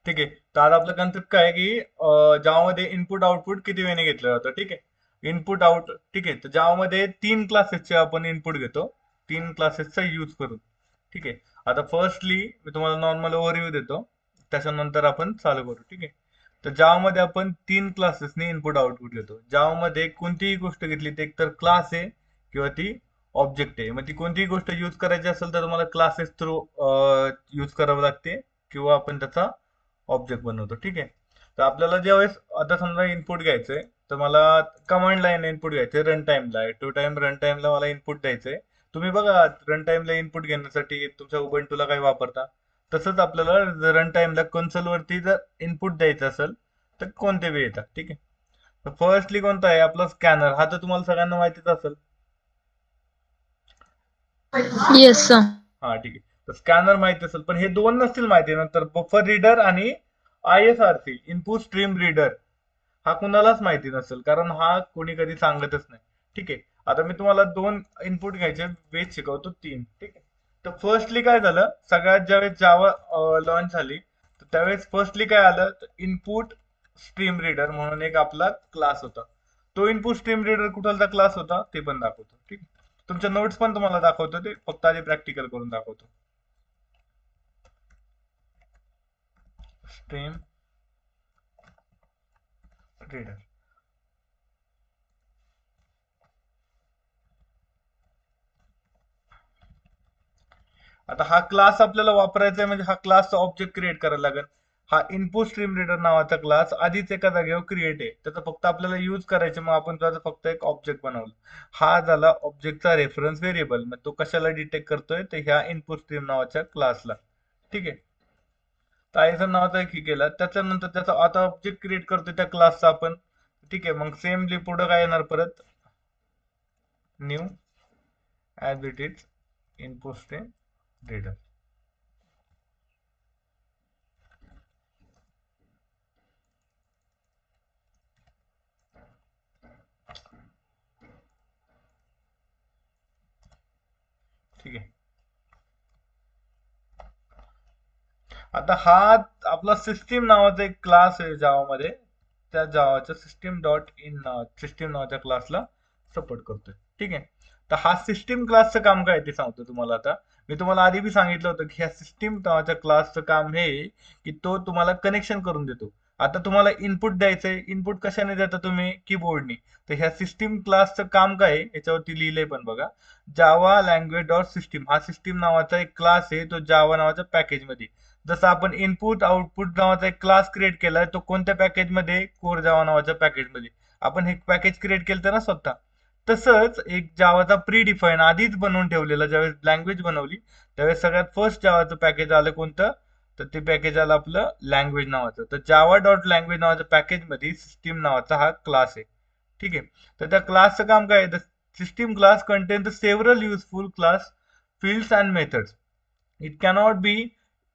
ठीक आहे. तर आता आपलं कन्सेप्ट काय आहे की जावामध्ये इनपुट आउटपुट किती वेळेने घेतलं जातं. ठीक आहे. इनपुट आउट ठीक आहे. तर जावामध्ये 3 क्लासेसचे आपण इनपुट घेतो, 3 क्लासेसचा यूज करून. ठीक आहे. आता फर्स्टली मी तुम्हाला नॉर्मल ओव्हरव्ह्यू देतो, त्याच्यानंतर आपण चालू करू. ठीक आहे. तर जावामध्ये आपण 3 क्लासेसने इनपुट आउटपुट घेतो. जावामध्ये कोणतीही गोष्ट घेतली ते एकतर क्लास आहे किंवा ती ऑब्जेक्ट आहे. मग ती कोणतीही गोष्ट यूज करायची असेल तर तुम्हाला क्लासेस थ्रू यूज करावं लागते, किंवा आपण त्याचा ऑब्जेक्ट बनवतो. ठीक आहे. तर आपल्याला ज्यावेळेस आता समजा इनपुट घ्यायचंय, तर मला कमांड लाईन इनपुट घ्यायचंय रन टाइमला, टू टाइम रन टाइमला मला इनपुट द्यायचंय. तुम्ही बघा रन टाइमला इनपुट घेण्यासाठी तुमच्या उबंटूला काय वापरता, तसंच आपल्याला रन टाइमला कन्सोल वरती जर इनपुट द्यायचं असेल तर कोणते वे येतात. ठीक आहे. तर फर्स्टली कोणता आहे आपला स्कॅनर, हा तर तुम्हाला सगळ्यांना माहितीच असेल. Yes, sir. हा ठीक आहे. तर स्कॅनर माहिती असेल, पण हे दोन नसतील माहिती, नंतर बफर रीडर आणि ISRC इनपुट स्ट्रीम रीडर हा कुणालाच माहिती नसेल, कारण हा कोणी कधी सांगतच नाही. ठीक आहे. आता मी तुम्हाला दोन इनपुट घ्यायचे वेज शिकवतो, तीन. ठीक आहे. तर फर्स्टली काय झालं, सगळ्यात ज्यावेळेस जावा लॉन्च झाली, तर त्यावेळेस फर्स्टली काय आलं, इनपुट स्ट्रीम रीडर म्हणून एक आपला क्लास होता. तो इनपुट स्ट्रीम रीडर कुठलचा क्लास होता ते पण दाखवतो. ठीक आहे. तुमच्या नोट्स पण तुम्हाला दाखवतो, ते फक्त आधी प्रॅक्टिकल करून दाखवतो. Stream reader. आता हा क्लास आपल्याला वापरायचा आहे, म्हणजे हा क्लासचा ऑब्जेक्ट क्रिएट करायला लागेल. हा इनपुट स्ट्रीम रीडर नावाचा क्लास आधीच एका जागेवर क्रिएट आहे, त्याचा फक्त आपल्याला यूज करायचे, मग आपण त्याचा फक्त एक ऑब्जेक्ट बनवलं. हा झाला ऑब्जेक्टचा रेफरन्स व्हेरिएबल, मग तो कशाला डिटेक्ट करतोय, तर ह्या इनपुट स्ट्रीम नावाच्या क्लासला. ठीक आहे. टायसन नावाचा एक हे केला, त्याच्यानंतर त्याचा आता ऑब्जेक्ट क्रिएट करतोय त्या क्लासचा आपण. ठीक आहे. मग सेमली पुढे काय येणार परत, new as it is input stream reader. ठीक आहे. आता हा आपला सिस्टीम नावाचा एक क्लास आहे जावामध्ये, त्या जावाच्या सिस्टीम डॉट इन सिस्टीम नावाच्या क्लासला सपोर्ट करतोय. ठीक आहे. तर हा सिस्टीम क्लासचं काम काय आहे ते सांगतो तुम्हाला. आता मी तुम्हाला आधी बी सांगितलं होतं की ह्या सिस्टीम नावाच्या क्लासचं काम हे आहे की तो तुम्हाला कनेक्शन करून देतो. आता तुम्हाला इनपुट द्यायचंय, इनपुट कशाने देता तुम्ही, कीबोर्डने. तर ह्या सिस्टीम क्लासचं काम काय आहे याच्यावरती लिहिलंय पण बघा, जावा लँग्वेज डॉट सिस्टीम हा सिस्टीम नावाचा एक क्लास आहे, तो जावा नावाच्या पॅकेज मध्ये. जसं आपण इनपुट आउटपुट नावाचा एक क्लास क्रिएट केलाय, तो कोणत्या पॅकेजमध्ये, कोर जावा नावाच्या पॅकेजमध्ये आपण हे पॅकेज क्रिएट केलं ना स्वतः. तसंच एक जावाचा प्री डिफाईन आधीच बनवून ठेवलेला, ज्यावेळेस लँग्वेज बनवली त्यावेळेस सगळ्यात फर्स्ट जावाचं पॅकेज आलं कोणतं, तर ते पॅकेज आलं आपलं लँग्वेज नावाचं. तर जावा डॉट लँग्वेज नावाच्या पॅकेजमध्ये सिस्टीम नावाचा हा क्लास आहे. ठीक आहे. तर त्या क्लासचं काम काय आहे, system class content the several useful class fields and methods. It cannot be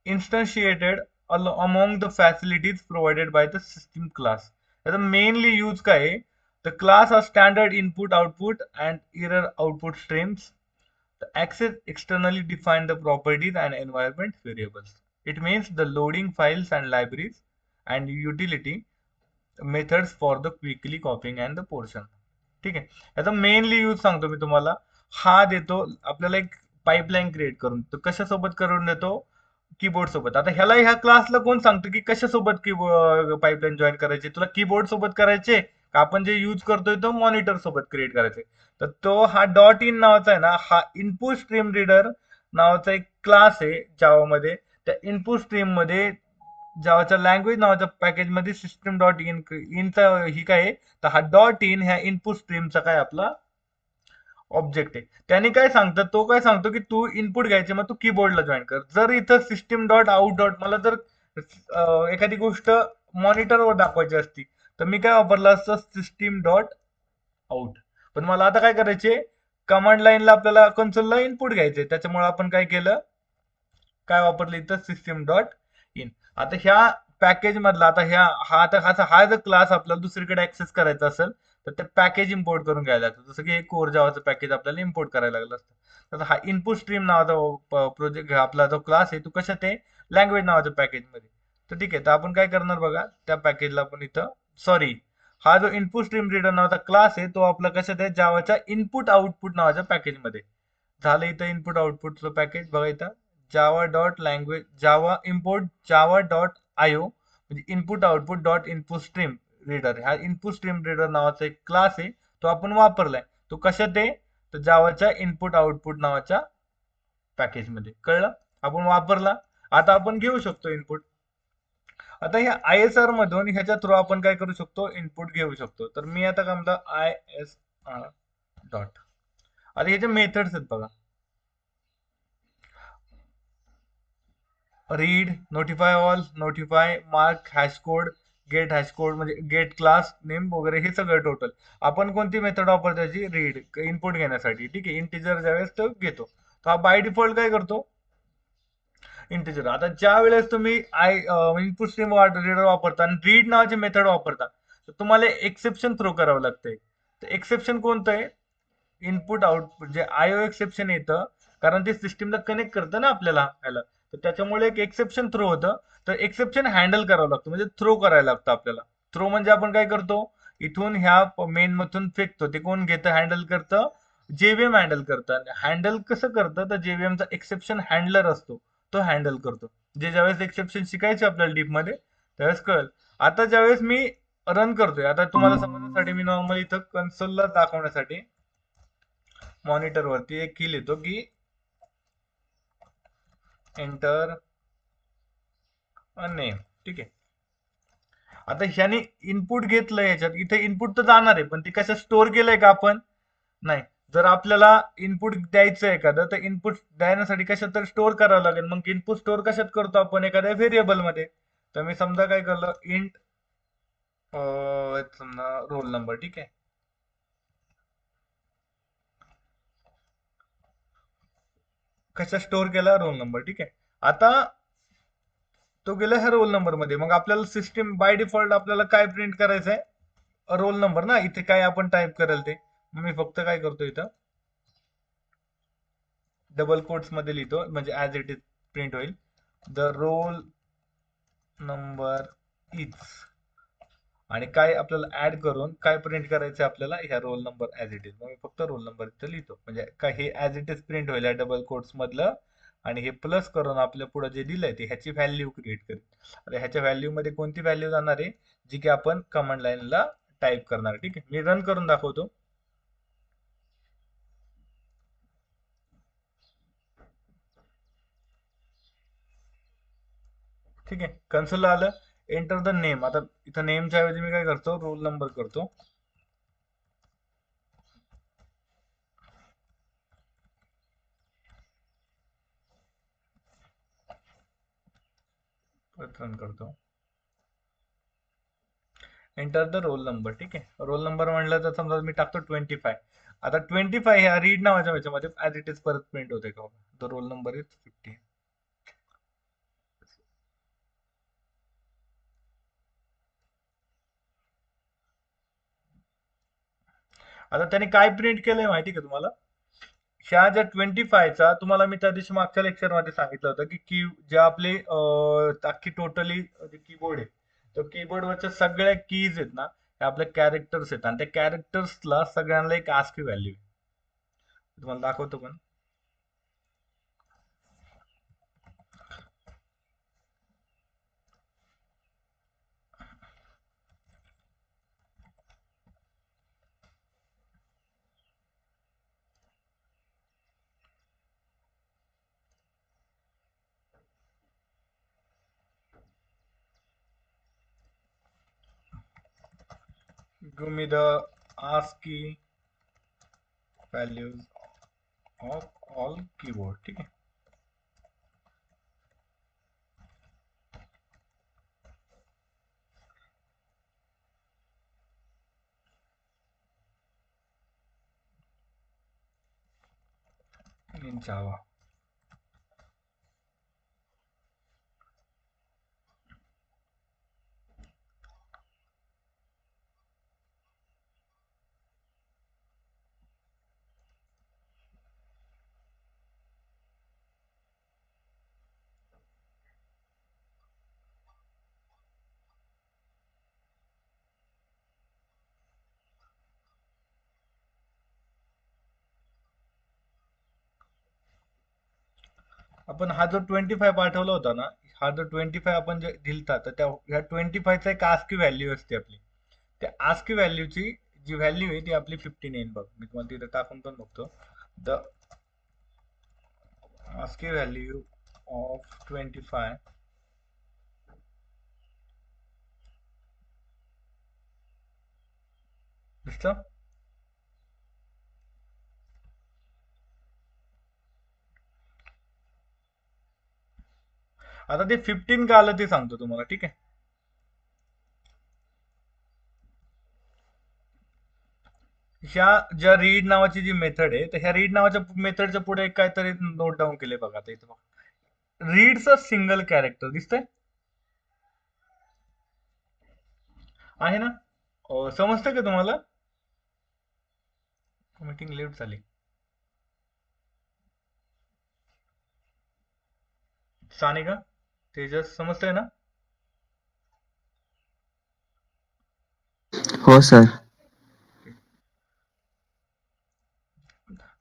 instantiated among the facilities provided by the system class. त्याचा मेनली यूज काय आहे, the class has standard input output and error output streams. The access externally define the properties and environment variables. It means the loading files and libraries and utility methods for the quickly copying and the portion. ठीक आहे. याचा mainly use सांगतो मी तुम्हाला. हा देतो आपल्याला एक pipeline create करून, तो कशासोबत करून देतो, कीबोर्ड सोबत. आता ह्याला ह्या क्लासला कोण सांगतो की कशासोबत कीबोर्ड पाईपलाईन जॉईन करायची, तुला कीबोर्ड सोबत करायचे का आपण जे यूज करतोय तो मॉनिटर सोबत क्रिएट करायचे. तर तो हा डॉट इन नावाचा आहे ना, हा इनपुट स्ट्रीम रीडर नावाचा एक क्लास आहे जावामध्ये. त्या इनपुट स्ट्रीम मध्ये जावाच्या लँग्वेज नावाच्या पॅकेजमध्ये सिस्टम डॉट इन इनचा ही काय आहे, तर हा डॉट इन ह्या इनपुट स्ट्रीमचा काय आपला ऑब्जेक्ट आहे. त्याने काय सांगतं, तो काय सांगतो की तू इनपुट घ्यायचे, मग तू कीबोर्डला जॉईन कर. जर इथं सिस्टीम डॉट आउट डॉट मला जर एखादी गोष्ट मॉनिटरवर दाखवायची असती, तर मी काय वापरलं असतं, सिस्टीम डॉट आउट. पण मला आता काय करायचे, कमांड लाईनला आपल्याला कन्सोलला इनपुट घ्यायचे, त्याच्यामुळे आपण काय केलं, काय वापरलं इथं, सिस्टीम डॉट इन. आता ह्या पॅकेज मधला, आता ह्या हा जर क्लास आपल्याला दुसरीकडे ऍक्सेस करायचा असेल तर ते पॅकेज इम्पोर्ट करून घ्यायला लागतं. जसं की हे कोर जावाचं पॅकेज आपल्याला इम्पोर्ट करायला लागलं असतं. तर हा इनपुट स्ट्रीम नावाचा प्रोजेक्ट आपला जो क्लास आहे तो कशात आहे, लँग्वेज नावाच्या पॅकेज मध्ये. तर ठीक आहे, तर आपण काय करणार बघा, त्या पॅकेजला आपण इथं सॉरी, हा जो इनपुट स्ट्रीम रीडर नावाचा क्लास आहे तो आपला कशात आहे, जावाच्या इनपुट आउटपुट नावाच्या पॅकेजमध्ये झालं. इथं इनपुट आउटपुटचं पॅकेज बघा, इथं जावा डॉट लँग्वेज जावा इम्पोर्ट जावा डॉट आयओ म्हणजे input output dot input stream reader, हा इनपुट स्ट्रीम रीडर नावाचा एक क्लास आहे, तो आपण वापरलाय. तो कशात आहे, तर जावाच्या इनपुट आउटपुट नावाच्या पॅकेजमध्ये. कळलं, आपण वापरला. आता आपण घेऊ शकतो इनपुट. आता ह्या आय एस आर मधून ह्याच्या थ्रू आपण काय करू शकतो, इनपुट घेऊ शकतो. तर मी आता काय म्हणतो, आय एस आर डॉट, आता ह्याचे मेथड्स आहेत बघा, read, notify all, notify, mark, hash code, get hash code म्हणजे गेट क्लास नेम वगैरे, हे सगळं टोटल. आपण कोणती मेथड वापरतो त्याची, रीड, इनपुट घेण्यासाठी. ठीक आहे, इंटिजर ज्यावेळेस तो घेतो, तर हा बाय डिफॉल्ट काय करतो, इंटिजर. आता ज्या वेळेस तुम्ही इनपुट स्ट्रीम रीडर वापरता आणि रीड नावाची मेथड वापरता, तर तुम्हाला एक्सेप्शन थ्रो करावं लागतंय. तर एक्सेप्शन कोणतं आहे, इनपुट आउटपुट जे आयओ एक्सेप्शन येतं, कारण ते सिस्टीमला कनेक्ट करतं ना आपल्याला ह्याला, तर त्याच्यामुळे एक एक्सेप्शन थ्रो होतं. तर एक्सेप्शन हँडल करावं लागतं, म्हणजे थ्रो करायला लागतं आपल्याला. थ्रो म्हणजे आपण काय करतो, इथून ह्या मेन मधून फेकतो, ते कोण घेतं, हँडल करतं, जेव्हीएम हँडल करतं. हँडल कसं करतं, तर जेव्हीएमचा एक्सेप्शन हँडलर असतो, तो हँडल करतो. जे ज्यावेळेस एक्सेप्शन शिकायचे आपल्याला डीप मध्ये, त्यावेळेस कळेल. आता ज्यावेळेस मी रन करतोय, आता तुम्हाला समजण्यासाठी मी नॉर्मली इथं कन्सोलला दाखवण्यासाठी मॉनिटर वरती एक की लिहितो की एंटर नेम. ठीक आहे, आता ह्याने इनपुट घेतलंय, ह्याच्यात इथे इनपुट तर जाणार आहे, पण ते कसं स्टोअर केलंय का आपण, नाही. जर आपल्याला इनपुट द्यायचं एखादं, तर इनपुट द्यायसाठी कशात तर स्टोअर करावं लागेल. मग इनपुट स्टोअर कशात करतो आपण, एखाद्या व्हेरिएबल मध्ये. तर मी समजा काय करलं, इंट समजा रोल नंबर. ठीक आहे, कशा स्टोअर केला, रोल नंबर. ठीक आहे, आता तो गेला ह्या रोल नंबर मध्ये. मग आपल्याला सिस्टीम बाय डिफॉल्ट आपल्याला काय प्रिंट करायचं आहे, रोल नंबर ना. इथे काय आपण टाईप करेल ते, मग मी फक्त काय करतो, इथं डबल कोट्स मध्ये लिहितो, म्हणजे ऍज इट इज प्रिंट होईल, द रोल नंबर इज, आणि काय आपल्याला ऍड करून काय प्रिंट करायचं आपल्याला, ह्या roll number as it is. मग मी फक्त रोल नंबर इथं लिहितो, म्हणजे काय हे ऍज इट इज प्रिंट होईल डबल कोट्स मधलं. आणि हे प्लस करून आपल्या पुढे जे दिलंय ते ह्याची व्हॅल्यू क्रिएट करेल. आता ह्याच्या व्हॅल्यू मध्ये कोणती व्हॅल्यू जाणार आहे, जी की आपण कमांड लाईनला टाईप करणार. ठीक आहे, मी रन करून दाखवतो. ठीक आहे, कन्सोलला आलं. एंटर द नेम, आता इथं नेमच्या ऐवजी मी काय करतो, रोल नंबर करतो. परत रन करतो, एंटर द रोल नंबर. ठीक आहे, रोल नंबर म्हणलं तर समजा मी टाकतो 25. आता 25 ह्या रीड नावाच्या ह्याच्यामध्ये ऍज इट इज परत प्रिंट होते का, द रोल नंबर इज 50. आता त्याने काय प्रिंट केलंय माहिती का तुम्हाला, ह्या ज्या 25चा तुम्हाला मी त्या दिवशी मागच्या लेक्चर मध्ये सांगितलं होतं की जे आपले अख्खी टोटली जे कीबोर्ड आहे, तर कीबोर्डवरच्या सगळ्या कीज आहेत ना, हे आपल्या कॅरेक्टर्स आहेत, आणि त्या कॅरेक्टर्सला सगळ्यांना एक आस्की व्हॅल्यू. तुम्हाला दाखवतो पण, give me the ASCII values of all keyboard. ठीक आहे, इन जावा. आपण हा जो 25 पाठवला होता ना, हा जो 25 आपण जे दिलता, तर त्या ह्या 25चा एक आस्की व्हॅल्यू असते आपली. त्या आस्की व्हॅल्यूची जी व्हॅल्यू आहे ती आपली 15 येईल बघ. मी तुम्हाला तिथे टाकून पण बघतो. द आस्की व्हॅल्यू ऑफ 25 दिसतं. आता ते 15 का आलं ते सांगतो तुम्हाला, ठीक आहे. ह्या ज्या रीड नावाची जी मेथड आहे, तर ह्या रीड नावाच्या मेथडच्या पुढे एक काहीतरी नोट डाऊन केले बघा. आता इथं बघा, रीड्स अ सिंगल कॅरेक्टर दिसतंय, आहे ना? समजतं का तुम्हाला? मीटिंग लेट झाली. सानिका, तेजस, समजतंय ना? हो सर.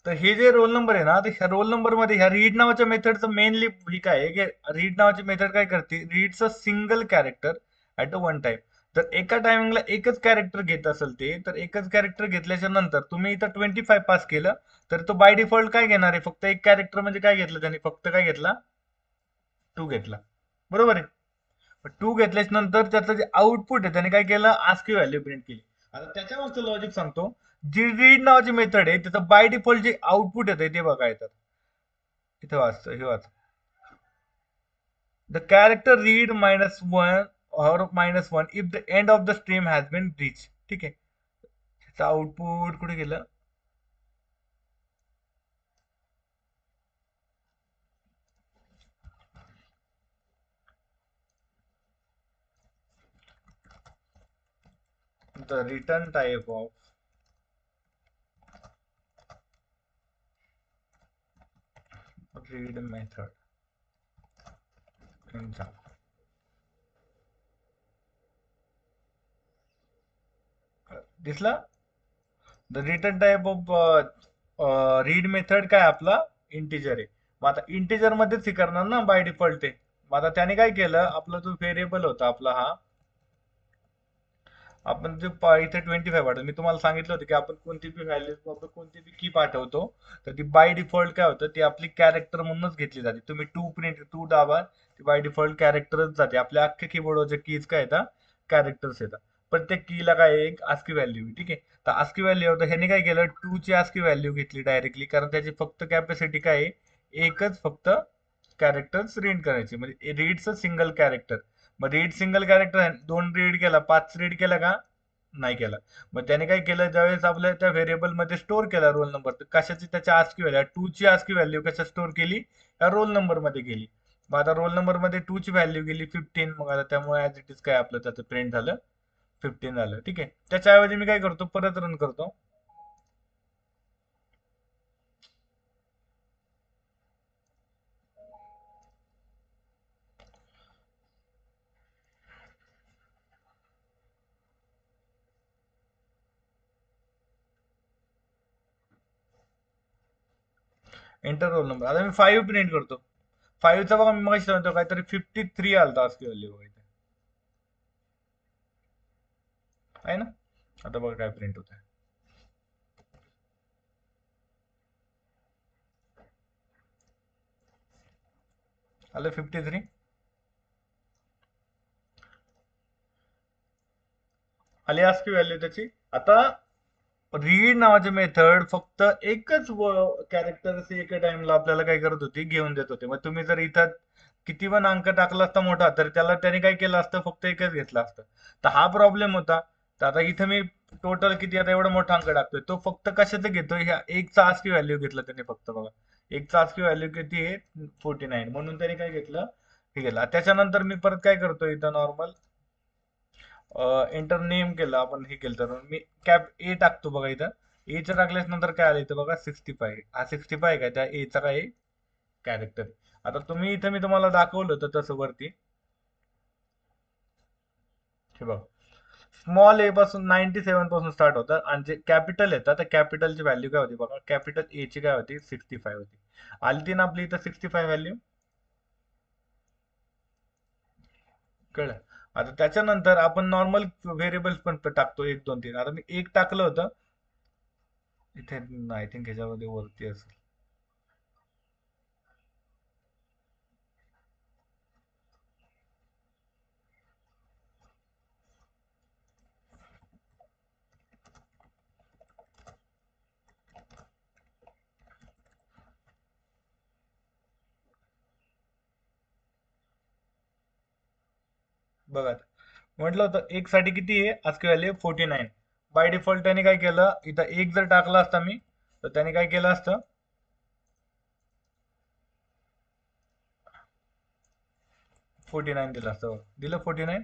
तर हे जे रोल नंबर आहे ना, तर ह्या रोल नंबर मध्ये ह्या रीड नावाच्या मेथडचं मेनली ही काय आहे की रीड नावाची मेथड काय करते, reads a single character at a one time. तर एका टायमिंगला एकच कॅरेक्टर घेत असेल ते, तर एकच कॅरेक्टर घेतल्याच्या नंतर तुम्ही इथं 25 पास केलं, तर तो बाय डिफॉल्ट काय घेणार आहे, फक्त एक कॅरेक्टर म्हणजे काय घेतलं त्यांनी, फक्त काय घेतला, 2 घेतला, बरोबर आहे. 2 घेतल्याच्या नंतर त्याचं जे आउटपुट आहे त्याने काय केलं, आस्की व्हॅल्यू प्रिंट केली. आता त्याच्या मागचं लॉजिक सांगतो. जी रीड नावाची मेथड आहे त्याचं बाय डिफॉल्ट जे आउटपुट येतं ते बघा येतात. इथे वाचतो, हे वाच. द कॅरेक्टर रीड -1 और -1 if the end of the stream has been reach. ठीक आहे. त्याचं आउटपुट कुठे गेलं, the return type of read method in Java. दिसला? The return type of read method काय आपला, इंटिजर आहे. मग आता इंटिजर मध्येच हे करणार ना बाय डिफॉल्ट ते. मग आता त्याने काय केलं, आपला जो व्हेरिएबल होता आपला हा, आपण जे इथे 25 पाठवतो, मी तुम्हाला सांगितलं होतं की आपण कोणती बी व्हॅल्यू, आपण कोणती बी की पाठवतो, तर ती बाय डिफॉल्ट काय होतं, ती आपली कॅरेक्टर म्हणूनच घेतली जाते. तुम्ही टू दाबा, ती बाय डिफॉल्ट कॅरेक्टरच जाते. आपल्या अख्ख्या कीबोर्डवरच्या कीज काय येतात, कॅरेक्टर्स येतात. प्रत्येक कीला काय आहे, एक आस्की व्हॅल्यू, ठीक आहे. तर आस्की व्हॅल्यू होतं, ह्याने काय केलं, 2 ची आस्की व्हॅल्यू घेतली डायरेक्टली, कारण त्याची फक्त कॅपॅसिटी काय आहे, एकच फक्त कॅरेक्टर्स रीड करायचे, म्हणजे रीडचं सिंगल कॅरेक्टर. मग रीड सिंगल कॅरेक्टर 2 रीड केला, 5 रीड केला का, नाही केला. मग त्याने काय केलं, ज्यावेळेस आपल्या त्या व्हेरिएबल मध्ये स्टोअर केला रोल नंबर, तर कशाची त्याच्या आस्की व्हॅल्यू, 2 ची आस्की व्हॅल्यू कशा स्टोअर केली, या रोल नंबर मध्ये गेली. मग आता रोल नंबर मध्ये 2 ची व्हॅल्यू गेली 15. मग आता त्यामुळे ऍज इट इज काय आपलं त्याचं प्रिंट झालं 15 झालं, ठीक आहे. त्याच्याऐवजी मी काय करतो, परत रन करतो. एंटर रोल नंबर, आता मी 5 प्रिंट करतो. 5 चा बघा, मी मग सांगतो काहीतरी 53 आलता आस्की व्हॅल्यू बघा इथे, आहे ना. आता बघा काय प्रिंट होत आहे, आलं 53, आली आस्की व्हॅल्यू त्याची. आता रीड नावाचे मेथड फक्त एकच कॅरेक्टर एका टाइमला आपल्याला काय करत होती, घेऊन देत होते. मग तुम्ही जर इथं किती पण अंक टाकला असता मोठा, तर त्याला त्याने काय केलं असतं, फक्त एकच घेतला असतं. तर हा प्रॉब्लेम होता. तर आता इथं मी टोटल किती, आता एवढा मोठा अंक टाकतोय, तो फक्त कशाचं घेतोय, ह्या एकचा आस्की व्हॅल्यू घेतला त्याने फक्त बघा. एकचा आस्की व्हॅल्यू किती आहे, 49, म्हणून त्याने काय घेतलं, हे घेतलं. त्याच्यानंतर मी परत काय करतो, इथं नॉर्मल एंटर नेम केलं आपण, हे केलं, तर मी कॅप ए टाकतो बघा इथं. एच्या टाकल्यास नंतर काय आलं इथं बघा, 65. हा 65 काय, त्या एचा काय कॅरेक्टर. आता तुम्ही इथं मी तुम्हाला दाखवलं होतं तसं वरती, हे बघा, स्मॉल ए पासून 97 पासून स्टार्ट होतं, आणि जे कॅपिटल येतात त्या कॅपिटलची व्हॅल्यू काय होती बघा, कॅपिटल ए ची काय होती, 65 होती. आली ती ना आपली इथं 65 व्हॅल्यू. कळलं. आता त्याच्यानंतर आपण नॉर्मल व्हेरिएबल्स पण टाकतो 1 2 3. आता मी 1 टाकलं होतं इथे, आय थिंक ह्याच्यामध्ये वरती असेल. बघा आता. म्हटलं होतं 1 साठी किती आहे आस्की व्हॅल्यू 49. बाय डिफॉल्ट त्याने काय केलं, इथं 1 जर टाकला असता मी, तर त्याने काय केलं असतं, 49 दिलं असतं. दिलं 49.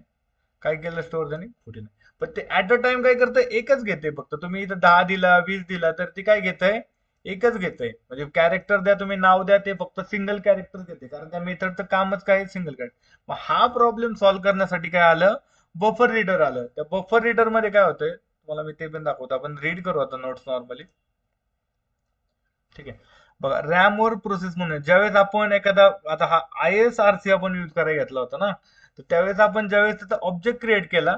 काय केलं स्टोअर त्यांनी 49. पण ते ऍट अ टाइम काय करतं, एकच घेते फक्त. तुम्ही इथं 10 दिला 20 दिला तर ती काय घेतंय, एकच घेतंय. म्हणजे कॅरेक्टर द्या, तुम्ही नाव द्या, ते फक्त सिंगल कॅरेक्टर घेते, कारण त्या मेथडचं कामच काय, सिंगल कॅरेक्टर. मग हा प्रॉब्लेम सॉल्व्ह करण्यासाठी काय आलं, बफर रीडर आलं. त्या बफर रीडर मध्ये काय होतंय, तुम्हाला मी ते पण दाखवतो. आपण रीड करू आता नोट्स नॉर्मली. ठीक आहे. बघा, रॅमवर प्रोसेस म्हणून ज्यावेळेस आपण एखादा, आता हा ISRC आपण यूज करायला घेतला होता ना, तर त्यावेळेस आपण ज्यावेळेस त्याचा ऑब्जेक्ट क्रिएट केला,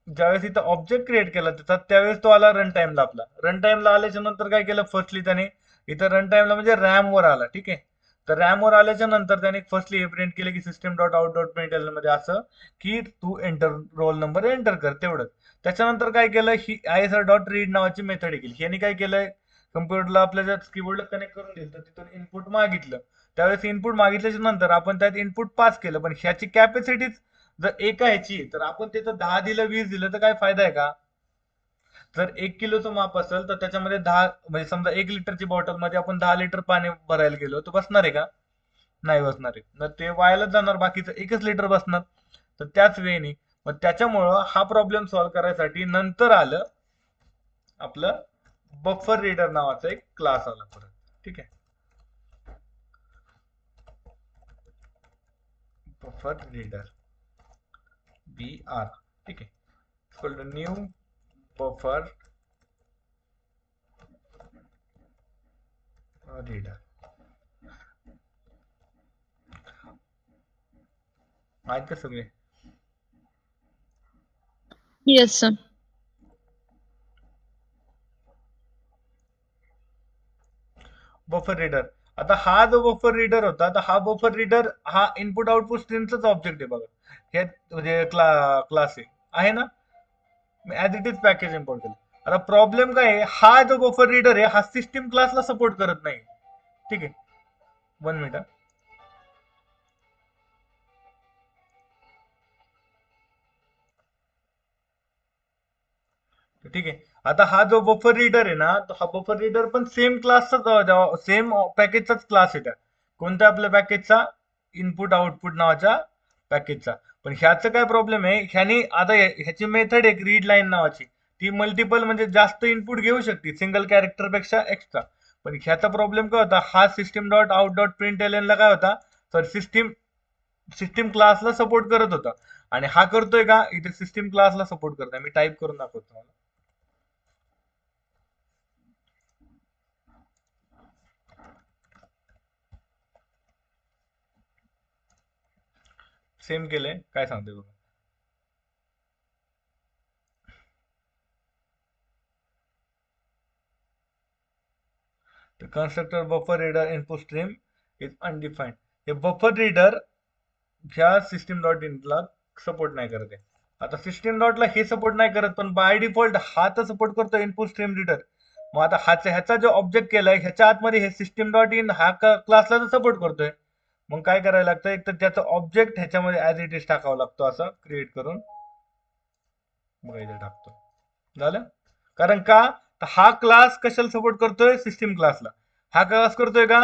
ज्यावेळेस इथं ऑब्जेक्ट क्रिएट केला त्याचा, त्यावेळेस तो आला रन टाइमला. आपला रन टाइमला आल्याच्या नंतर काय केलं, फर्स्टली त्याने इथं रन टाइमला म्हणजे रॅम वर आला. ठीक आहे. तर रॅम वर आल्याच्या नंतर त्याने फर्स्टली हे प्रिंट केलं की system dot out dot print मध्ये असं, की तू एंटर रोल नंबर एंटर कर, तेवढंच. त्याच्यानंतर काय केलं, ही ISR डॉट रीड नावाची मेथड केली. यांनी काय केलंय, कम्प्युटरला आपल्या जर कीबोर्डला कनेक्ट करून दिलं तर तिथून इनपुट मागितलं. त्यावेळेस इनपुट मागितल्याच्या नंतर आपण त्यात इनपुट पास केलं, पण ह्याची कॅपॅसिटी जर एका ह्याची, तर आपण त्याचं 10 दिलं 20 दिलं तर काय फायदा आहे का. जर 1 किलोचं माप असेल तर त्याच्यामध्ये 10, म्हणजे समजा 1 लिटरची बॉटल मध्ये आपण 10 लिटर पाणी भरायला गेलो तर बसणार आहे का, नाही बसणार आहे. तर ते वायालाच जाणार, बाकीचं 1 लिटर बसणार. तर त्याच वेळी मग त्याच्यामुळं हा प्रॉब्लेम सॉल्व्ह करायसाठी नंतर आलं आपलं बफर रीडर नावाचा एक क्लास आला परत. ठीक आहे. Buffer reader, BR. ठीक आहे. New buffer reader. आहेत का सगळे. Yes, sir. Buffer reader. आता हा जो बफर रीडर होता, तर हा बफर रीडर हा इनपुट आउटपुट स्ट्रीमचाच ऑब्जेक्ट आहे. बघा, हे म्हणजे क्लास आहे ना, मी as it is package import केलं. आता प्रॉब्लेम काय आहे, हा जो बफर रीडर आहे हा सिस्टीम क्लासला सपोर्ट करत नाही. ठीक आहे. 1 मिनिट. ठीक आहे. आता हा जो बफर रीडर आहे ना, तो हा बफर रीडर पण सेम क्लासचा, सेम पॅकेजचाच क्लास आहे. त्या कोणत्या आपल्या पॅकेजचा, इनपुट आउटपुट नावाच्या पॅकेजचा. पण ह्याचं काय प्रॉब्लेम आहे, ह्यानी आता ह्याची मेथड एक रीड लाईन नावाची, ती मल्टिपल म्हणजे जास्त इनपुट घेऊ शकते सिंगल कॅरेक्टर पेक्षा एक्स्ट्रा. पण ह्याचा प्रॉब्लेम काय होता, हा system dot out dot print ला काय होता, तर सिस्टीम सिस्टीम क्लासला सपोर्ट करत होता. आणि हा करतोय का, इथे सिस्टीम क्लासला सपोर्ट करतोय. मी टाईप करून दाखवतो. सेम केलंय, काय सांगते बघा. The constructor buffer reader input stream is undefined. हे बफर रीडर ह्या सिस्टीम डॉट इनला सपोर्ट नाही करत आहे. आता सिस्टीम डॉटला हे सपोर्ट नाही करत, पण बाय डिफॉल्ट हा तर सपोर्ट करतो इनपुट स्ट्रीम रीडर. मग आता ह्याचा जो ऑब्जेक्ट केलाय ह्याच्या आतमध्ये हे सिस्टीम डॉट इन हा क्लासला तर सपोर्ट करतोय. मग काय करायला लागतं, एक तर त्याचा ऑब्जेक्ट ह्याच्यामध्ये ऍज इट इज टाकावा लागतो, असं क्रिएट करून बघा इथे टाकतो. झालं. कारण का, तर हा क्लास कशाला सपोर्ट करतोय, सिस्टीम क्लासला. हा क्लास करतोय का,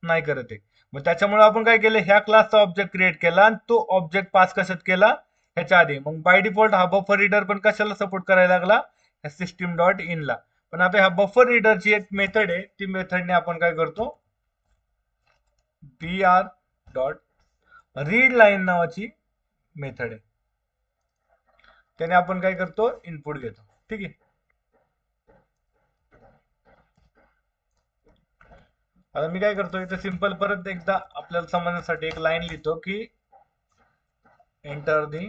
नाही करत आहे. मग त्याच्यामुळे आपण काय केलं, ह्या क्लासचा ऑब्जेक्ट क्रिएट केला आणि तो ऑब्जेक्ट पास कशात केला, ह्याच्या आधी. मग बाय डिफॉल्ट हा बफर रीडर पण कशाला सपोर्ट करायला लागला, ह्या सिस्टीम डॉट इनला. पण आता ह्या बफर रीडरची एक मेथड आहे, ती मेथडने आपण काय करतो, BR डॉट रीड लाईन नावाची मेथड आहे. त्याने आपण काय करतो, इनपुट घेतो. ठीक आहे. आता मी काय करतो, इथे सिंपल परत एकदा आपल्याला समजण्यासाठी एक लाईन लिहितो की एंटर दी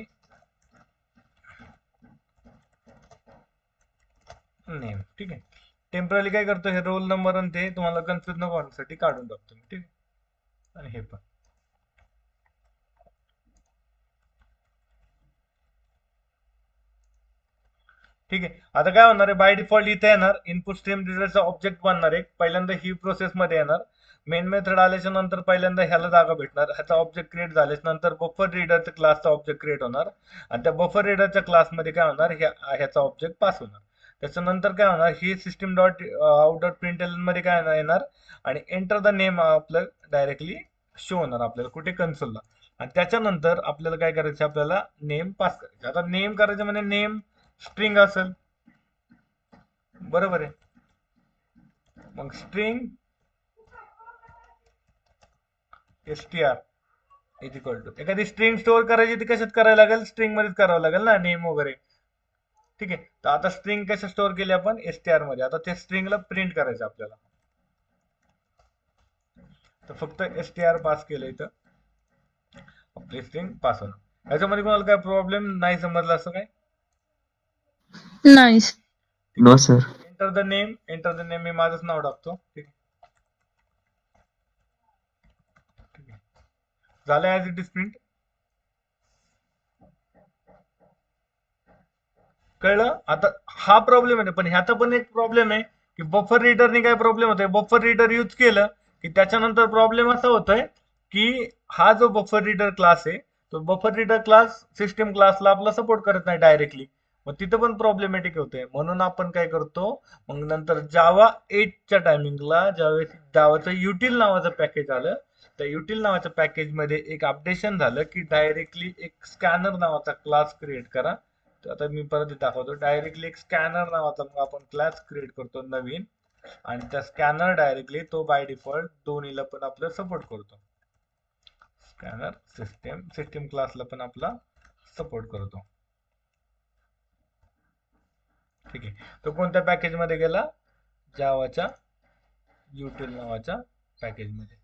नेम. ठीक आहे. टेम्पररी काय करतो, हे रोल नंबर आणि ते तुम्हाला कन्फ्युज नको होण्यासाठी काढून टाकतो मी. ठीक आहे. आणि हे पण ठीक आहे. आता काय होणार आहे, बाय डिफॉल्ट इथे येणार इनपुट स्ट्रीम रीडरचा ऑब्जेक्ट बनणार आहे. पहिल्यांदा ही प्रोसेस मध्ये येणार. मेन मेथड आल्याच्या नंतर पहिल्यांदा ह्याला जागा भेटणार, ह्याचा ऑब्जेक्ट क्रिएट झाल्याच्या नंतर बफर रीडरच्या क्लासचा ऑब्जेक्ट क्रिएट होणार. आणि त्या बफर रीडरच्या क्लासमध्ये काय होणार, ह्याचा ऑब्जेक्ट पास होणार. त्याच्यानंतर काय होणार, ही system dot out dot println मध्ये काय येणार आणि एंटर द नेम आपलं डायरेक्टली शो होणार आपल्याला कुठे, कन्सोलला. आणि त्याच्यानंतर आपल्याला काय करायचं, आपल्याला नेम पास करायचं. आता नेम करायचं म्हणजे नेम स्ट्रिंग असेल, बरोबर आहे. मग string str is equal to, एखादी स्ट्रिंग स्टोअर करायची ती कशात करायला लागेल, स्ट्रिंग मध्येच करावं लागेल ना, नेम वगैरे. ठीक आहे. तर आता स्ट्रिंग कशा स्टोअर केली आपण, str मध्ये. आता त्या स्ट्रिंगला प्रिंट करायचं आपल्याला, तर फक्त str पास केलं इथं, आपली स्ट्रिंग पास होणार. याच्यामध्ये कोणाला काय प्रॉब्लेम नाही समजला असं काय? Nice. No sir. Enter the name, enter the name मी माझंच नाव टाकतो. ठीक आहे. ठीक आहे. झालं ऍज इट इज प्रिंट. कळलं? आता हा प्रॉब्लेम आहे, पण ह्याचा पण एक प्रॉब्लेम आहे की बफर रीडरने काय प्रॉब्लेम होतोय, बफर रीडर यूज केलं की त्याच्यानंतर प्रॉब्लेम असा होतोय की हा जो बफर रीडर क्लास आहे, तो बफर रीडर क्लास सिस्टीम क्लासला आपला सपोर्ट करत नाही डायरेक्टली. मग तिथं पण प्रॉब्लेमॅटिक होते. म्हणून आपण काय करतो, मग नंतर जावा 8च्या टायमिंगला ज्यावेळेस जावाचं युटिल नावाचं पॅकेज आलं, त्या युटिल नावाच्या पॅकेजमध्ये एक अपडेशन झालं की डायरेक्टली एक स्कॅनर नावाचा क्लास क्रिएट करा. तर आता मी परत दाखवतो, डायरेक्टली एक स्कॅनर नावाचा मग आपण क्लास क्रिएट करतो नवीन. आणि त्या स्कॅनर डायरेक्टली तो बाय डिफॉल्ट दोन्हीला पण आपलं सपोर्ट करतो. स्कॅनर सिस्टीम, सिस्टीम क्लासला पण आपला सपोर्ट करतो. ठीक आहे. तो कोणत्या पॅकेज मध्ये गेला, जावाच्या युटिल नावाच्या पॅकेज मध्ये.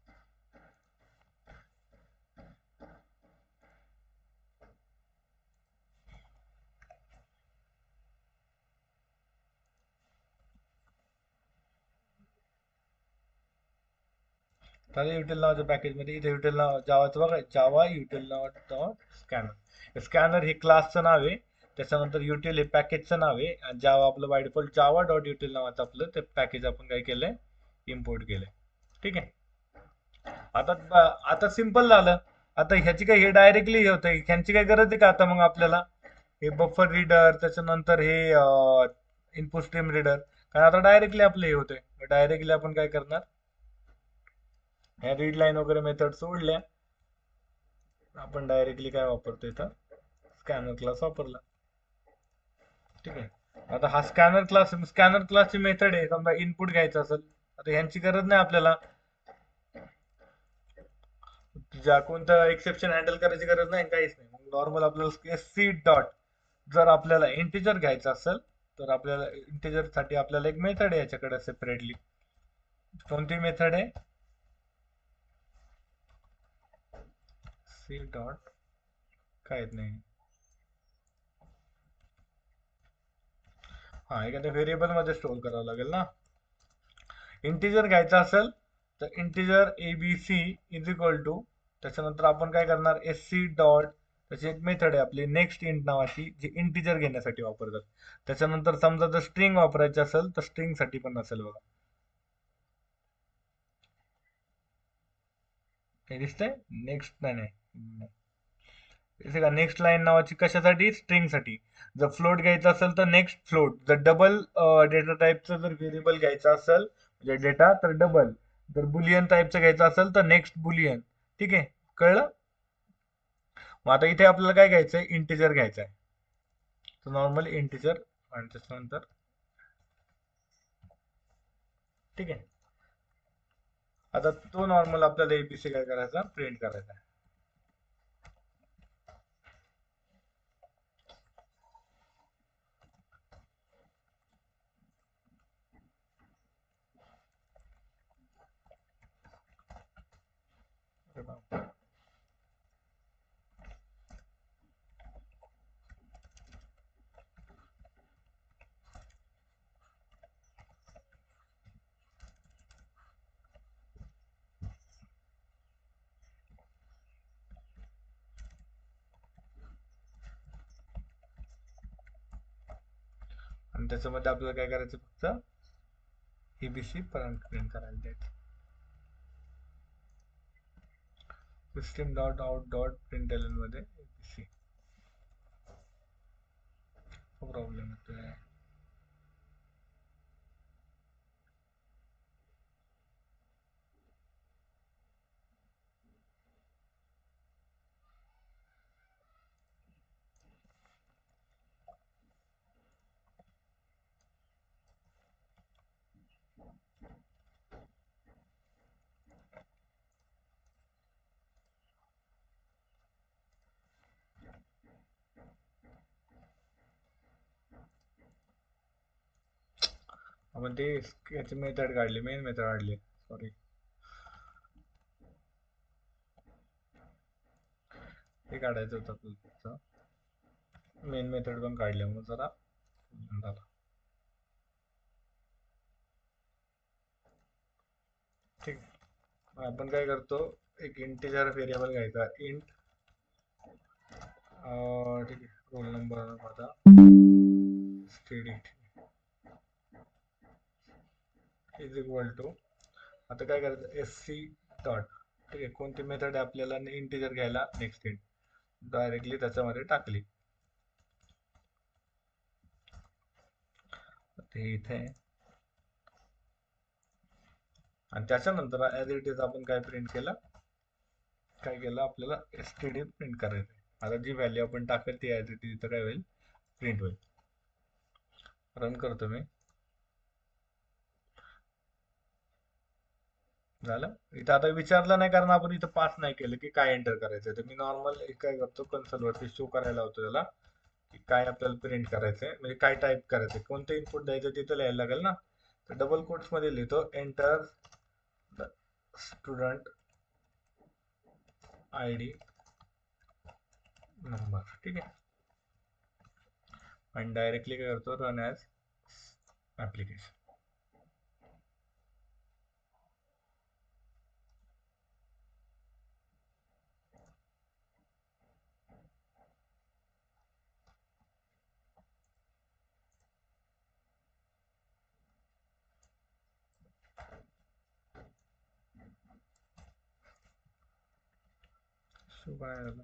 तर युटिल नावाच्या पॅकेज मध्ये इथे युटिल नाव जावाचं बघा, जावा युटिल नाव डॉट स्कॅनर. स्कॅनर हे क्लासचं नाव आहे, त्याच्यानंतर युटिल हे पॅकेजचं नाव आहे, आणि जावा आपलं by default Java dot util नावाचं आपलं ते पॅकेज आपण काय केलंय, इम्पोर्ट केलंय. ठीक आहे. आता सिंपल झालं. आता ह्याची काय, हे डायरेक्टली हे होतंय, ह्यांची काय गरज आहे का आता मग आपल्याला, हे बफर रीडर त्याच्यानंतर हे इनपुट स्ट्रीम रीडर, कारण आता डायरेक्टली आपलं हे होतंय. डायरेक्टली आपण काय करणार, ह्या रीड लाईन वगैरे मेथड सोडल्या, आपण डायरेक्टली काय वापरतो इथं, स्कॅनर क्लास वापरला. ठीक आहे. आता हा स्कॅनर क्लासची मेथड आहे. समजा इनपुट घ्यायचं असेल, आता ह्यांची गरज नाही आपल्याला, ज्या कोणतं एक्सेप्शन हँडल करायची गरज नाही, काहीच नाही. मग नॉर्मल आपल्याला सी डॉट, जर आपल्याला इंटिजर घ्यायचं असेल तर आपल्याला इंटिजर साठी आपल्याला एक मेथड आहे याच्याकडे सेपरेटली. कोणती मेथड आहे, सी डॉट, काहीच नाही. हा, एखाद्या व्हेरिएबल मध्ये स्टोअर करावं लागेल ना. इंटिजर घ्यायचं असेल तर integer ABC is equal to, त्याच्यानंतर आपण काय करणार, एस सी डॉट, त्याची एक मेथड आहे आपली नेक्स्ट इंट नावाची, जी इंटिजर घेण्यासाठी वापरतात. त्याच्यानंतर समजा जर स्ट्रिंग वापरायची असेल तर स्ट्रिंग साठी पण असेल बघा, हे दिसतंय नेक्स्ट, नाही दिसते का, नेक्स्ट लाईन नावाची कशासाठी, स्ट्रिंग साठी. जर फ्लोट घ्यायचा असेल तर नेक्स्ट फ्लोट, जर डबल डेटा टाईपचं जर व्हेरिएबल घ्यायचं असेल म्हणजे डेटा तर डबल, जर बुलियन टाईपचं घ्यायचं असेल तर नेक्स्ट बुलियन. ठीक आहे, कळलं? मग आता इथे आपल्याला काय घ्यायचंय, इंटिजर घ्यायचं आहे, तर नॉर्मल इंटिजर आणि त्याच्यानंतर, ठीक आहे. आता तो नॉर्मल आपल्याला एबीसी काय करायचा, प्रिंट करायचा आहे. आणि त्याच्यामध्ये आपल्याला काय करायचं, फक्त एबीसी प्रिंट करायला द्यायचं. सिस्टीम डॉट आउट डॉट प्रिंटएलएन मध्ये एबीसी. प्रॉब्लेम येतोय. आपण ते याची मेथड काढली, मेन मेथड काढली, सॉरी. ते काढायचं होतं आपल्याला, मेन मेथड पण काढल्यामुळे जरा झालं. ठीक आहे. आपण काय करतो, एक इंटिजर व्हेरिएबल घ्यायचा, इंट ठीक आहे, रोल नंबर माझा स्टडी इज इक्वल टू, आता काय करायचं, एससी डॉट, ठीक आहे, कोणती मेथड आहे आपल्याला इंटिजर घ्यायला, नेक्स्ट इंट डायरेक्टली त्याच्यामध्ये टाकली. ते इथे आणि त्याच्यानंतर ऍज इट इज आपण काय प्रिंट केलं, आपल्याला एसटीडी प्रिंट करायचं. आता जी व्हॅल्यू आपण टाकेल ती ऍज इट इज इथं काय होईल, प्रिंट होईल. रन करतो मी. झालं. इथं आता विचारलं नाही, कारण आपण इथं पास नाही केलं की काय एंटर करायचं. तर मी नॉर्मल काय करतो, कन्सोलवरती शो करायला होतो त्याला की काय आपल्याला प्रिंट करायचंय, म्हणजे काय टाईप करायचंय, कोणतं इनपुट द्यायचं तिथं लिहायला लागेल ना. तर डबल कोट्स मध्ये लिहितो, एंटर स्टुडंट आयडी नंबर, ठीक आहे. आणि डायरेक्टली काय करतो, रन ॲज ऍप्लिकेशन. सो काय झालं,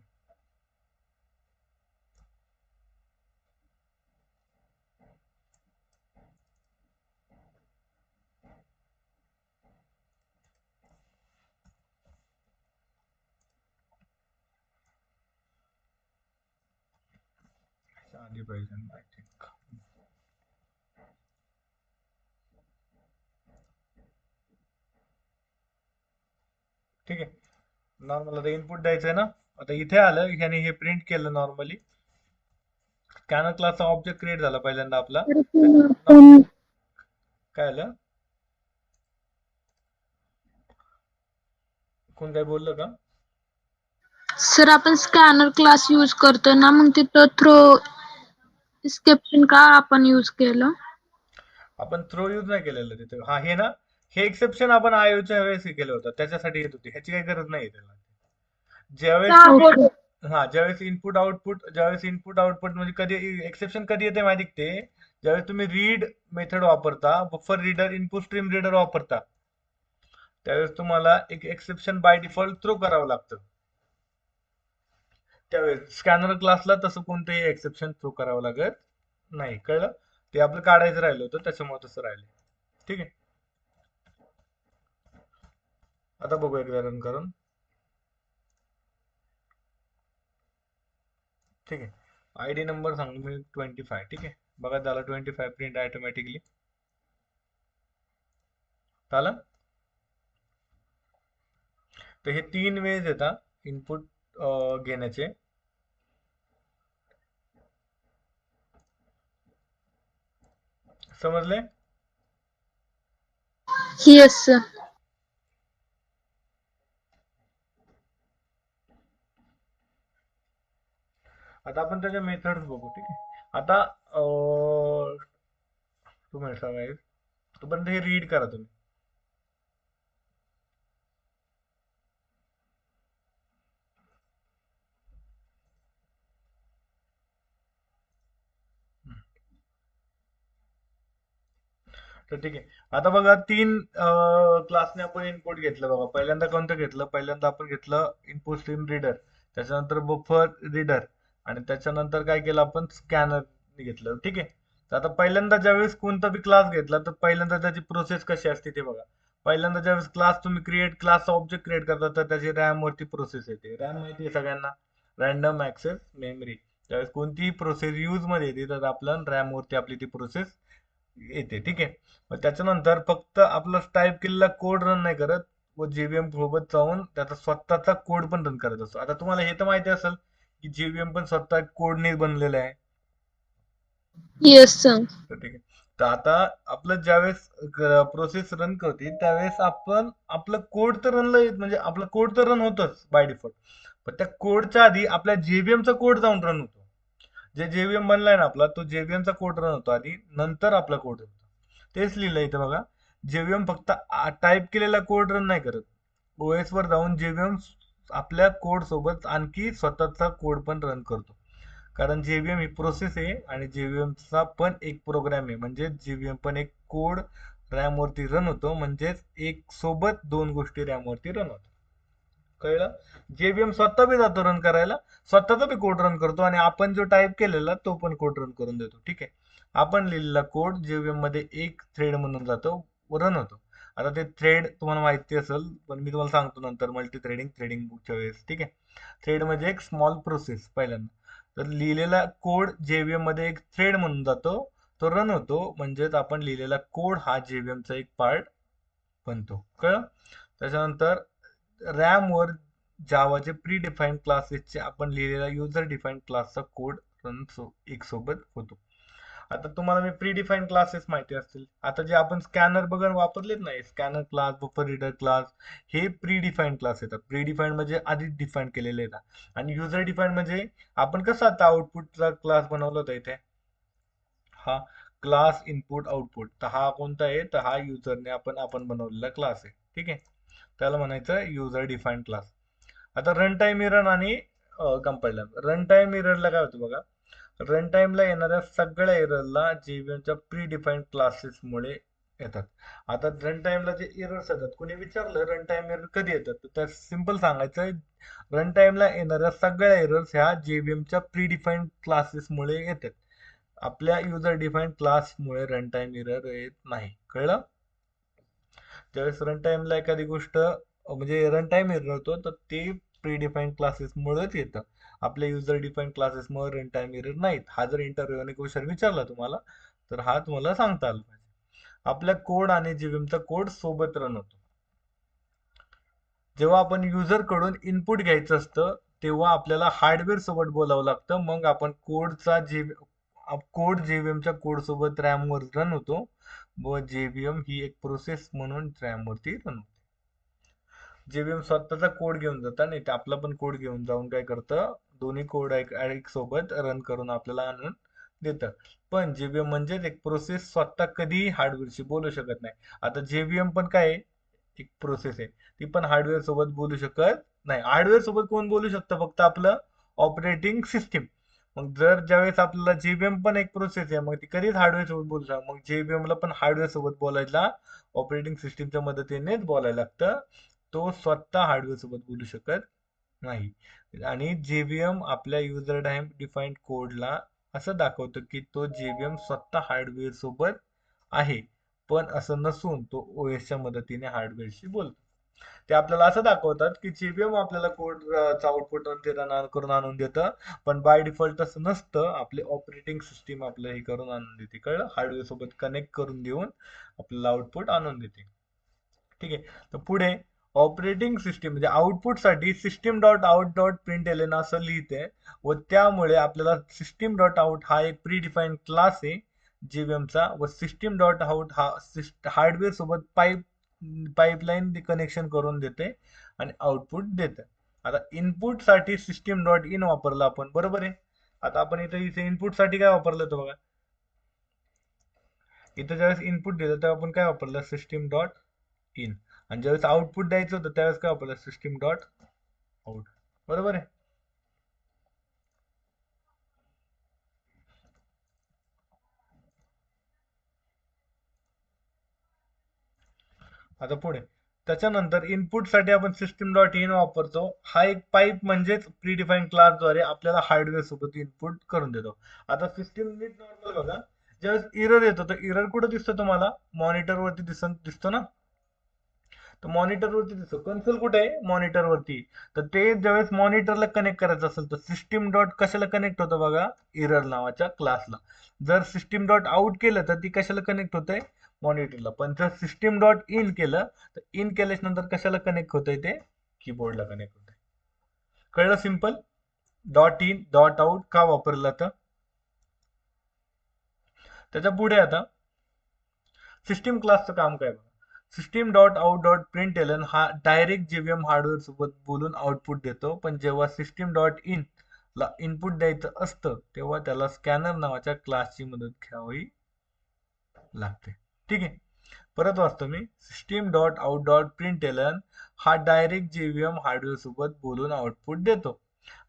आधी पाहिजे आय थिंक. ठीक आहे. नॉर्मल आता इनपुट द्यायचंय ना, आता इथे आलं ह्याने हे प्रिंट केलं नॉर्मली. स्कॅनर क्लासचा ऑब्जेक्ट क्रिएट झाला पहिल्यांदा आपला. काय आलं, कोण काय बोललं का? सर आपण स्कॅनर क्लास यूज करतो ना, मग तिथं थ्रो एक्सेप्शन का आपण यूज केलं? आपण थ्रो यूज नाही केलेलं तिथे. हा, हे ना, हे एक्सेप्शन आपण आयोच्या वेळेस हे केलं होतं, त्याच्यासाठी येत होती, ह्याची काही गरज नाही त्याला. ज्यावेळेस तुम्ही, हा, ज्यावेळेस इनपुट आउटपुट म्हणजे कधी एक्सेप्शन कधी येते माहिती ते, ज्यावेळेस तुम्ही रीड मेथड वापरता, buffer reader, input stream reader वापरता, त्यावेळेस तुम्हाला एक एक्सेप्शन बाय डिफॉल्ट थ्रो करावं लागतं. त्यावेळेस स्कॅनर क्लासला तसं कोणतंही एक्सेप्शन थ्रो करावं लागत नाही. कळलं? ते आपलं काढायचं राहिलं होतं, त्याच्यामुळे तसं राहिलं. ठीक आहे. आता बघू एकदा रन करून. ठीक आहे. आयडी नंबर सांगतो मी 25. ठीक आहे, बघा झालं 25 प्रिंट ऑटोमॅटिकली झालं. तर हे 3 वेज येतात इनपुट घेण्याचे. समजले? Yes sir. आता आपण त्याच्या मेथड्स बघू. ठीक आहे. आता तुम्ही सांगायचं तोपर्यंत हे रीड करा तुम्ही. तर ठीक आहे. आता बघा तीन क्लासने आपण इनपुट घेतलं बघा. पहिल्यांदा कोणतं घेतलं? पहिल्यांदा आपण घेतलं इनपुट स्ट्रीम रीडर, त्याच्यानंतर बफर रीडर आणि त्याच्यानंतर काय केलं आपण स्कॅनर घेतलं. ठीक आहे. तर आता पहिल्यांदा ज्यावेळेस कोणता बी क्लास घेतला तर पहिल्यांदा त्याची प्रोसेस कशी असते ते बघा. पहिल्यांदा ज्यावेळेस क्लासचा ऑब्जेक्ट क्रिएट करता तर त्याची रॅम वरती प्रोसेस येते. रॅम माहिती आहे सगळ्यांना, रॅन्डम ऍक्सेस मेमरी. त्यावेळेस कोणतीही प्रोसेस यूज मध्ये येते तर आपलं रॅम वरती आपली ती प्रोसेस येते. ठीक आहे. मग त्याच्यानंतर फक्त आपला टाईप केलेला कोड रन नाही करत, व जेव्हीएम सोबत जाऊन त्याचा स्वतःचा कोड पण रन करत असतो. आता तुम्हाला हे तर माहिती असेल की जेव्हीएम पण स्वतः कोडने बनलेलं आहे. Yes sir. तर ठीक आहे. तर आता आपलं ज्यावेळेस प्रोसेस रन करते त्यावेळेस आपण आपलं कोड तर रनला येत, म्हणजे आपलं कोड तर रन होतच बाय डिफॉल्ट. पण त्या कोडच्या आधी आपल्या जेव्हीएमचा कोड जाऊन रन होतो. जे जेव्हीएम बनलाय ना आपला, तो जेव्हीएमचा कोड रन होतो आधी, नंतर आपला कोड रन होतो. तेच लिहिलंय इथं बघा. जेव्हीएम फक्त टाईप केलेला कोड रन नाही करत. ओएस वर जाऊन जेव्हीएम आपल्या कोड सोबत आणखी स्वतःचा कोड पण रन करतो. कारण जेव्हीएम ही प्रोसेस आहे आणि जेव्हीएम चा पण एक प्रोग्राम आहे, म्हणजे जेव्हीएम पण एक कोड रॅम वरती रन होतो, म्हणजेच एक सोबत दोन गोष्टी रॅम वरती रन होतात. कळलं? जेव्हीएम स्वतः बी जातो रन करायला, स्वतःचा बी कोड रन करतो आणि आपण जो टाईप केलेला तो पण कोड रन करून देतो. ठीक आहे. आपण लिहिलेला कोड जेव्हीएम मध्ये एक थ्रेड म्हणून जातो, रन होतो. आता ते थ्रेड तुम्हाला माहिती असेल, पण मी तुम्हाला सांगतो नंतर मल्टी थ्रेडिंग बुकच्या वेळेस. ठीक आहे. थ्रेड म्हणजे एक स्मॉल प्रोसेस पहिल्यांदा. तर लिहिलेला कोड जेव्हीएम मध्ये एक थ्रेड म्हणून जातो, तो रन होतो, म्हणजेच आपण लिहिलेला कोड हा जेव्हीएम चा एक पार्ट बनतो. कळलं? त्याच्यानंतर रॅम वर जावाचे प्री डिफाईन्ड क्लासेसचे आपण लिहिलेला युजर डिफाईन्ड क्लासचा कोड रन एक सोबत होतो. आता तुम्हाला मी प्री डिफाईन्ड क्लासेस माहिती असतील. आता जे आपण स्कॅनर बघून वापरलेत नाही, scanner class, buffer reader class, हे प्री डिफाईन्ड क्लास येतात. प्री डिफाईन्ड म्हणजे आधीच डिफाईन केलेले येतात. आणि युजर डिफाईन्ड म्हणजे आपण कसं आता आउटपुटचा क्लास बनवला होता इथे, हा क्लास इनपुट आउटपुट, तर हा कोणता आहे, तर हा युजरने आपण बनवलेला क्लास आहे. ठीक आहे. त्याला म्हणायचं युजर डिफाईन्ड क्लास. आता रन टाइम एरर आणि कंपाइलर. रन टाइम एररला काय होतं बघा. रन टाइमला येणाऱ्या सगळ्या एररला जेव्हीएमच्या प्री डिफाईन्ड क्लासेसमुळे येतात. आता रन टाइमला जे एरर्स येतात, कोणी विचारलं रन टाइम एरर कधी येतात, तर त्या सिंपल सांगायचं, रन टाइमला येणाऱ्या सगळ्या एरर्स ह्या जेव्हीएमच्या प्री डिफाईन्ड क्लासेसमुळे येतात. आपल्या युजर डिफाईन्ड क्लासमुळे रन टाइम एरर येत नाही. कळलं? ज्यावेळेस रन टाइमला एखादी गोष्ट म्हणजे रन टाइम एरर होतो, तर ते प्री डिफाईन्ड क्लासेसमुळेच येतं. आपल्या युजर डिफाईन्ड क्लासेसमुळे रन टाइम एरर नाहीत. हा जर इंटरव्ह्यूने क्वेश्चन विचारला तुम्हाला, तर हा तुम्हाला सांगता आला पाहिजे. आपल्या कोड आणि जीव्हीएमचा कोड सोबत रन होतो. जेव्हा आपण युजर कडून इनपुट घ्यायचं असतं, तेव्हा आपल्याला हार्डवेअर सोबत बोलावं लागतं. मग आपण कोड जेव्हीएमच्या कोड सोबत रॅम वर रन होतो व जेव्हीएम ही एक प्रोसेस म्हणून रॅम वरती रन होते. जेव्हीएम स्वतःचा कोड घेऊन जातं आणि ते आपला पण कोड घेऊन जाऊन काय करतं, दोन्ही कोड एक सोबत रन करून आपल्याला आणून देतं. पण जेव्हीएम म्हणजे एक प्रोसेस स्वतः कधीही हार्डवेअरशी बोलू शकत नाही. आता जेव्हीएम पण काय आहे, एक प्रोसेस आहे. ती पण हार्डवेअर सोबत बोलू शकत नाही. हार्डवेअर सोबत कोण बोलू शकतं, फक्त आपलं ऑपरेटिंग सिस्टीम. मग जर ज्यावेळेस आपल्याला जेव्हीएम पण एक प्रोसेस आहे, मग ती कधीच हार्डवेअर सोबत बोलू शकत. मग जेव्हीएम ला पण हार्डवेअर सोबत बोलायला ऑपरेटिंग सिस्टीमच्या मदतीनेच बोलायला लागतं. तो स्वतः हार्डवेअर सोबत बोलू शकत नाही. आणि जेव्हीएम आपल्या युजर डिफाईन्ड कोडला असं दाखवतो की तो जेव्हीएम स्वतः हार्डवेअर सोबत आहे, पण असं नसून तो ओएसच्या मदतीने हार्डवेअरशी बोलतो. ते आपल्याला असं दाखवतात की जेव्हीएम आपल्याला कोडचा आउटपुट ते रन करून आणून देतं, पण बाय डिफॉल्ट तसं नसतं. आपले ऑपरेटिंग सिस्टीम आपलं हे करून आणून देते. कळलं? हार्डवेअर सोबत कनेक्ट करून देऊन आपल्याला आउटपुट आणून देते. ठीक आहे. तर पुढे ऑपरेटिंग सिस्टीम म्हणजे आउटपुट साठी system dot out dot print L असं लिहिते, व त्यामुळे आपल्याला सिस्टीम डॉट आउट हा एक प्री डिफाईन्ड क्लास आहे जीव्हीएमचा, व सिस्टीम डॉट आउट हा हार्डवेअर सोबत पाईपलाईन कनेक्शन करून देते आणि आउटपुट देते. आता इनपुट साठी सिस्टीम डॉट इन वापरला आपण, बरोबर आहे. आता आपण इथे इथे इनपुट साठी काय वापरलं होतं बघा. इथं ज्यावेळेस इनपुट दिलं तेव्हा आपण काय वापरलं, सिस्टीम डॉट इन. आणि ज्यावेळेस आउटपुट द्यायचं होतं त्यावेळेस काय वापरलं, सिस्टीम डॉट आउट. बरोबर आहे. आता पुढे त्याच्यानंतर इनपुटसाठी आपण सिस्टीम डॉट इन वापरतो. हा एक पाईप म्हणजेच प्रीडिफाईन क्लासद्वारे आपल्याला हार्डवेअर सोबत इनपुट करून देतो. आता सिस्टीम नीट नॉर्मल बघा, ज्यावेळेस इरर येतो तर इरर कुठं दिसतो तुम्हाला? मॉनिटरवरती दिसतो ना. तर मॉनिटरवरती दिसतो. कन्सोल कुठे आहे? मॉनिटरवरती. तर ते ज्यावेळेस मॉनिटरला कनेक्ट करायचं असेल तर सिस्टीम डॉट कशाला कनेक्ट होतं बघा? इरर नावाच्या क्लासला. जर सिस्टीम डॉट आउट केलं तर ती कशाला कनेक्ट होतंय? मॉनिटरला. पण जर सिस्टीम डॉट इन केलं तर इन केल्याच्या नंतर कशाला कनेक्ट होतंय ते? कीबोर्डला कनेक्ट होतंय. कळलं? Simple. Dot in dot out का वापरलं जातं? त्याच्या पुढे आता सिस्टीम क्लासचं काम काय बघा. System dot out dot println हा डायरेक्ट जेव्हीएम हार्डवेअर सोबत बोलून आउटपुट देतो. पण जेव्हा सिस्टीम डॉट इन ला इनपुट द्यायचं असतं तेव्हा त्याला स्कॅनर नावाच्या क्लासची मदत घ्यावी लागते. ठीक आहे. परत वाचतो मी. System dot out dot println हा डायरेक्ट जेव्हीएम हार्डवेअर सोबत बोलून आउटपुट देतो.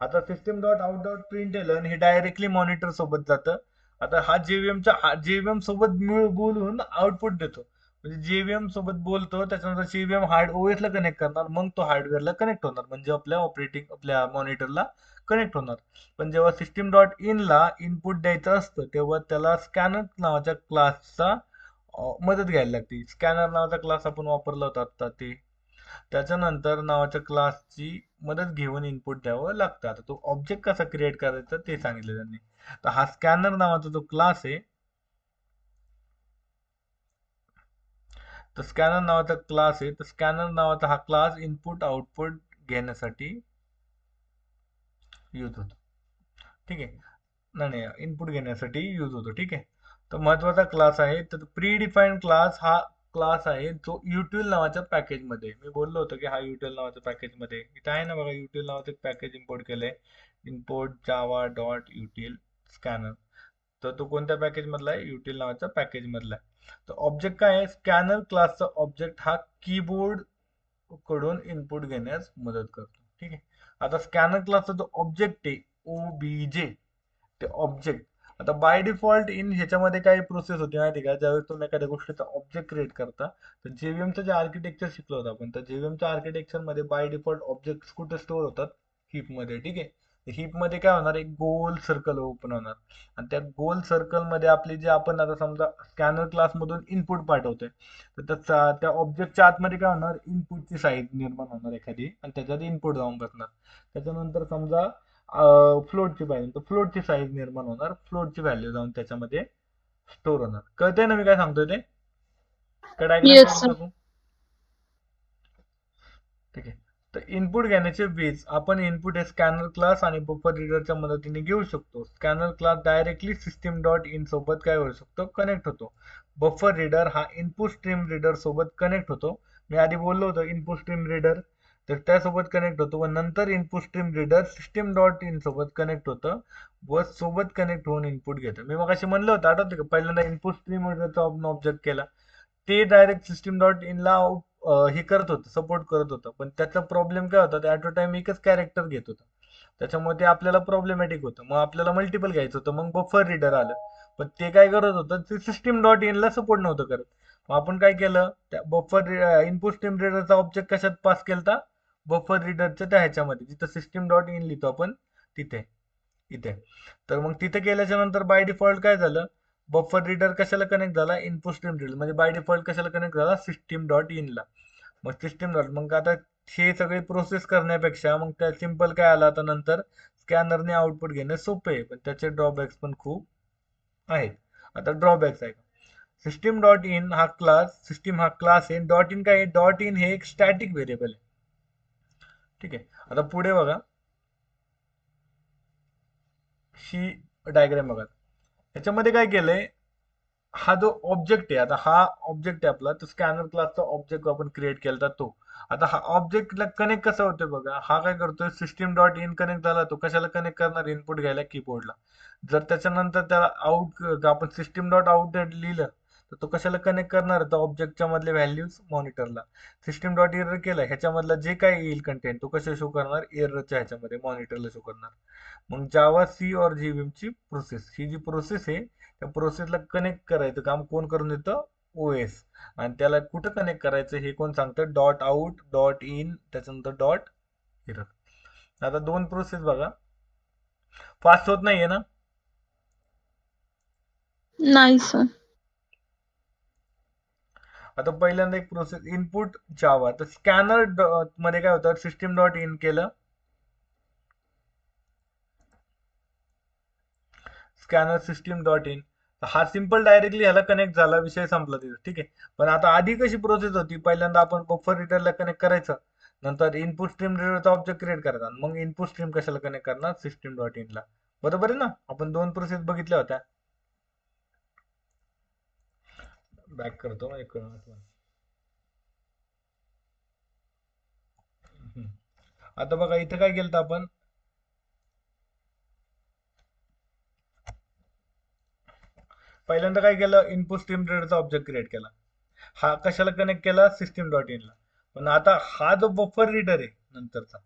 आता system dot out dot println हे डायरेक्टली मॉनिटर सोबत जातं. आता हा जेव्हीएम सोबत बोलून आउटपुट देतो. म्हणजे जेव्हीएम सोबत बोलतो त्याच्यानंतर जेव्हीएम ओएस ला कनेक्ट करणार, मग तो हार्डवेअरला कनेक्ट होणार, म्हणजे आपल्या मॉनिटरला कनेक्ट होणार. पण जेव्हा सिस्टीम डॉट इन ला इनपुट द्यायचं असतं तेव्हा त्याला स्कॅनर नावाच्या क्लासचा मदत घ्यायला लागते. स्कॅनर नावाचा क्लास आपण वापरला होता आता ते. त्याच्यानंतर नावाच्या क्लासची मदत घेऊन इनपुट द्यावं लागतं. आता तो ऑब्जेक्ट कसा क्रिएट करायचा ते सांगितलं त्यांनी. तर हा स्कॅनर नावाचा जो क्लास आहे, तर स्कॅनर नावाचा क्लास आहे, तर स्कॅनर नावाचा हा क्लास इनपुट आउटपुट घेण्यासाठी यूज होतो. ठीक आहे. नाही, इनपुट घेण्यासाठी यूज होतो. ठीक आहे. तर महत्वाचा क्लास आहे. तर प्री डिफाईन्ड क्लास हा क्लास आहे जो युटिल नावाच्या पॅकेजमध्ये, मी बोललो होतो की हा युटिल नावाच्या पॅकेजमध्ये इथे आहे ना बघा. युटिल नावाचं एक पॅकेज इम्पोर्ट केलंय. Import Java dot util scanner. तर तो कोणत्या पॅकेज मधला आहे? युटिल नावाच्या पॅकेज मधला आहे. तर ऑब्जेक्ट काय आहे? स्कॅनर क्लासचा ऑब्जेक्ट हा कीबोर्ड कडून इनपुट घेण्यास मदत करतो. ठीक आहे. आता स्कॅनर क्लासचा जो ऑब्जेक्ट आहे ओबीजे, ते ऑब्जेक्ट आता बाय डिफॉल्ट इन ह्याच्यामध्ये काय प्रोसेस होती माहिती का? ज्यावेळेस तुम्ही एखाद्या गोष्टीचा ऑब्जेक्ट क्रिएट करता तर जेव्हीएमचं जे आर्किटेक्चर शिकलो होतो आपण, तर जेव्हीएमच्या आर्किटेक्चर मध्ये बाय डिफॉल्ट ऑब्जेक्ट कुठे स्टोअर होतात? हीप मध्ये. ठीक आहे. हीप मध्ये काय होणार? एक गोल सर्कल ओपन होणार आणि त्या गोल सर्कल मध्ये आपली जे आपण आता समजा स्कॅनर क्लास मधून इनपुट पाठवतोय तर त्या ऑब्जेक्टच्या आतमध्ये काय होणार? इनपुटची साईज निर्माण होणार एखादी आणि त्याच्यात इनपुट जाऊन बसणार. त्याच्यानंतर समजा फ्लोटची पाहिजे तर फ्लोटची साईज निर्माण होणार, फ्लोटची व्हॅल्यू जाऊन त्याच्यामध्ये स्टोर होणार. कळतंय ना मी काय सांगतोय ते? काय डायग्राम येस काढून सर. टाकू? ठीक आहे. तर इनपुट घेण्याचे वेज आपण इनपुट हे स्कॅनर क्लास आणि बफर रीडरच्या मदतीने घेऊ शकतो. Scanner class directly system dot in सोबत काय होऊ शकतो? कनेक्ट होतो. बफर रीडर हा इनपुट स्ट्रीम रीडर सोबत कनेक्ट होतो. मी आधी बोललो होतो इनपुट स्ट्रीम रीडर, तर त्यासोबत कनेक्ट होतो व नंतर input stream reader system dot in सोबत कनेक्ट होतं व सोबत कनेक्ट होऊन इनपुट घेतं. मी मगाशी म्हणलं होतं, आठवतं का? पहिल्यांदा इनपुट स्ट्रीम रीडरचा ऑब्जेक्ट केला, ते डायरेक्ट सिस्टीम डॉट इनला हे करत होतं, सपोर्ट करत होतं. पण त्याचा प्रॉब्लेम काय होता? ते ॲट अ टाइम एकच कॅरेक्टर घेत होतं. त्याच्यामुळे ते आपल्याला प्रॉब्लेमॅटिक होतं. मग आपल्याला मल्टिपल घ्यायचं होतं. मग बफर रीडर आलं. पण ते काय करत होतं? ते सिस्टीम डॉट इनला सपोर्ट नव्हतं करत. मग आपण काय केलं? त्या इनपुट स्ट्रीम रीडरचा ऑब्जेक्ट कशात पास केलता? बफर रीडरच्या त्या ह्याच्यामध्ये जिथं सिस्टीम डॉट इन लिहितो आपण तिथे, इथे. तर मग तिथे केल्याच्या नंतर बाय डिफॉल्ट काय झालं? बफर रीडर कशाला कनेक्ट झाला? इनपुट स्ट्रीम रीडर म्हणजे बाय डिफॉल्ट कशाला कनेक्ट झाला? सिस्टीम डॉट इनला. मग सिस्टीम डॉट मग आता हे सगळे प्रोसेस करण्यापेक्षा मग त्या सिंपल काय आलं आता नंतर? स्कॅनरने आउटपुट घेणे सोपे आहे, पण त्याचे ड्रॉबॅक्स पण खूप आहेत. आता ड्रॉबॅक्स आहे. सिस्टीम डॉट इन हा क्लास, सिस्टीम हा क्लास आहे. डॉट इन काय आहे? डॉट इन हे एक स्टॅटिक व्हेरिएबल आहे. ठीक आहे. आता पुढे बघा, ही डायग्राम बघा. ह्याच्यामध्ये काय केलंय? हा जो ऑब्जेक्ट आहे, आता हा ऑब्जेक्ट आहे आपला, तो स्कॅनर क्लासचा ऑब्जेक्ट आपण क्रिएट केला तो. आता हा ऑब्जेक्टला कनेक्ट कसा होतोय बघा. हा काय करतोय? सिस्टीम डॉट इन कनेक्ट झाला, तो कशाला कनेक्ट करणार? इनपुट घ्यायला कीबोर्डला. जर त्याच्यानंतर त्याला आपण सिस्टीम डॉट आउट लिहिलं तर तो कशाला कनेक्ट करणार? तर ऑब्जेक्टच्या मधले व्हॅल्यूज मॉनिटरला. सिस्टीम डॉट एरर केलं, ह्याच्यामधला जे काही येईल कंटेंट तो कशा शो करणार? एररच्या ह्याच्यामध्ये मॉनिटरला शो करणार. मग जावा सी और ची प्रोसेस, ही जी प्रोसेस आहे त्या प्रोसेसला कनेक्ट करायचं काम कोण करून देतं? OS, आणि त्याला कुठं कनेक्ट करायचं हे कोण सांगतं, डॉट आउट डॉट इन त्याच्यानंतर डॉट एरर. आता दोन प्रोसेस बघा, फास्ट होत नाहीये ना. नाही सर. आता पहिल्यांदा एक प्रोसेस इनपुट जावा, तर स्कॅनर मध्ये काय होतं, सिस्टीम डॉट इन केलं, स्कॅनर सिस्टीम डॉट इन, हा सिंपल डायरेक्टली ह्याला कनेक्ट झाला, विषय संपला तिथं. ठीक आहे. पण आता आधी कशी प्रोसेस होती, पहिल्यांदा आपण बफर रीडरला कनेक्ट करायचं, नंतर इनपुट स्ट्रीम रीडरचा ऑब्जेक्ट क्रिएट करायचा, मग इनपुट स्ट्रीम कशाला कनेक्ट करणार, सिस्टीम डॉट इनला. बरोबर आहे ना, आपण दोन प्रोसेस बघितल्या होत्या. बॅक करतो एक. आता बघा इथं काय केलं आपण, पहिल्यांदा काय केलं, इनपुट स्ट्रीम रीडरचा ऑब्जेक्ट क्रिएट केला, हा कशाला कनेक्ट केला, सिस्टीम डॉट इनला. पण आता हा जो बफर रीडर आहे नंतरचा,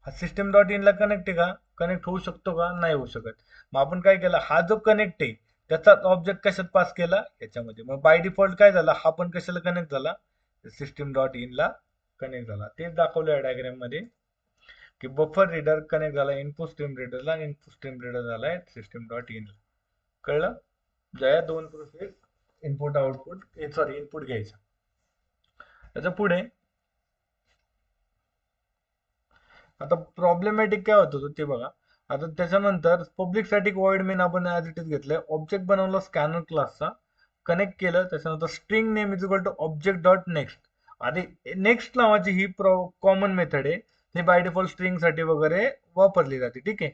हा सिस्टीम डॉट इनला कनेक्ट आहे का, कनेक्ट होऊ शकतो का, नाही होऊ शकत. मग आपण काय केलं, हा जो कनेक्ट आहे त्याचा ऑब्जेक्ट कशात पास केला, याच्यामध्ये. मग बाय डिफॉल्ट काय झाला, हा पण कशाला कनेक्ट झाला, सिस्टीम डॉट इनला कनेक्ट झाला. तेच दाखवलं या डायग्राम मध्ये, की बफर रीडर कनेक्ट झाला इनपुट स्ट्रीम रीडरला, इनपुट स्ट्रीम रीडर झालाय सिस्टीम डॉट इनला. कळलं, ज्या दोन process, input output, sorry input घ्यायचं. त्याच्या पुढे आता प्रॉब्लेमॅटिक काय होतं ते बघा. आता त्याच्यानंतर पब्लिक स्टॅटिक वॉइड मेन आपण ऍज इट इज घेतलंय, ऑब्जेक्ट बनवला स्कॅनर क्लासचा, कनेक्ट केलं, त्याच्यानंतर string name is equal to object dot next. आधी नेक्स्ट नावाची ही कॉमन मेथड आहे, ही बाय डिफॉल्ट स्ट्रिंग साठी वगैरे वापरली जाते. ठीक आहे.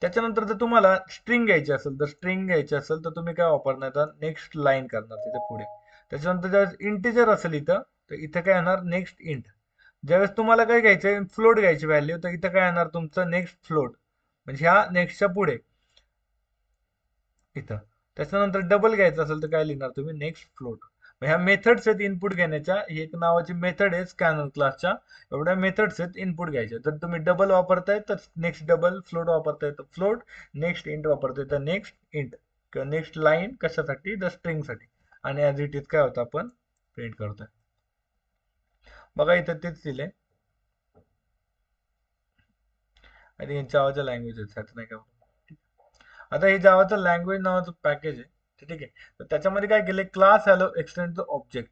त्याच्यानंतर जर तुम्हाला स्ट्रिंग घ्यायची असेल, तर स्ट्रिंग घ्यायची असेल तर तुम्ही काय वापरणार, नेक्स्ट लाईन करणार त्याच्या पुढे. त्याच्यानंतर ज्यावेळेस इंटिजर असेल इथं, तर इथं काय येणार, नेक्स्ट इंट. ज्यावेळेस तुम्हाला काय घ्यायचंय, फ्लोट घ्यायची व्हॅल्यू, तर इथं काय येणार तुमचं, नेक्स्ट फ्लोट. म्हणजे ह्या नेक्स्टच्या पुढे इथं. त्याच्यानंतर डबल घ्यायचं असेल तर काय लिहिणार तुम्ही, नेक्स्ट फ्लोट. ह्या मेथड्स आहेत इनपुट घेण्याच्या, ही एक नावाची मेथड आहे स्कॅनर क्लासच्या. एवढ्या मेथड्स आहेत इनपुट घ्यायच्या. जर तुम्ही डबल वापरताय तर नेक्स्ट डबल, फ्लोट वापरताय तर फ्लोट, नेक्स्ट इंट वापरताय तर नेक्स्ट इंट, किंवा नेक्स्ट लाईन कशासाठी, द स्ट्रिंगसाठी. आणि ऍज इट इज काय होतं, आपण प्रिंट करतोय. बघा इथं तेच दिलंय, आणि जावाच्या लँग्वेज नाही का. आता हे जावाचं लँग्वेज नावाचं पॅकेज आहे, ठीक आहे. तर त्याच्यामध्ये काय केलंय, क्लास हॅलो एक्सटेंड ऑब्जेक्ट.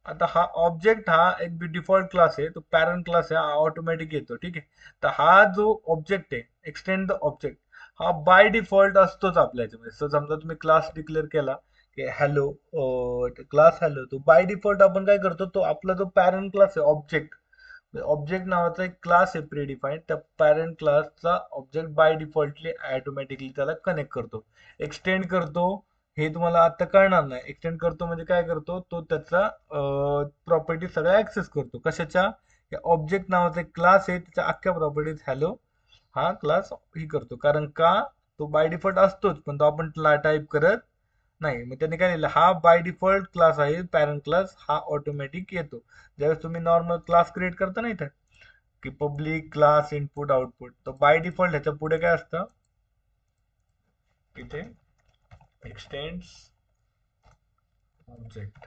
आता हा ऑब्जेक्ट हा एक डिफॉल्ट क्लास आहे, तो पॅरेंट क्लास आहे, हा ऑटोमॅटिक येतो. ठीक आहे. तर हा जो ऑब्जेक्ट आहे, एक्सटेंड द ऑब्जेक्ट, हा बाय डिफॉल्ट असतोच आपल्या याच्यामध्ये. सो समजा तुम्ही क्लास डिक्लेअर केला की हॅलो, क्लास हॅलो, तो बाय डिफॉल्ट आपण काय करतो, तो आपला जो पॅरेंट क्लास आहे ऑब्जेक्ट, ऑब्जेक्ट नावाचा एक क्लास आहे प्रीडिफाईंड, त्या पॅरेंट क्लासचा ऑब्जेक्ट बाय डिफॉल्टली ऑटोमॅटिकली त्याला कनेक्ट करतो. एक्सटेंड करतो हे तुम्हाला आता कळणार नाही. एक्सटेंड करतो म्हणजे काय करतो, तो त्याचा प्रॉपर्टी सगळ्या ऍक्सेस करतो. कशाच्या, ऑब्जेक्ट नावाचा एक क्लास आहे, त्याच्या अख्ख्या प्रॉपर्टीज हॅलो हा क्लास ही करतो. कारण का, तो बाय डिफॉल्ट असतोच, पण तो आपण टाईप करत नाही. मग त्यांनी काय लिहिलं, हा बाय डिफॉल्ट क्लास आहे पॅरेंट क्लास, हा ऑटोमॅटिक येतो. ज्यावेळेस तुम्ही नॉर्मल क्लास क्रिएट करता ना इथे, की पब्लिक क्लास इनपुट आउटपुट, तर बाय डिफॉल्ट ह्याच्या पुढे काय असतं, इथे एक्सटेंड्स ऑब्जेक्ट.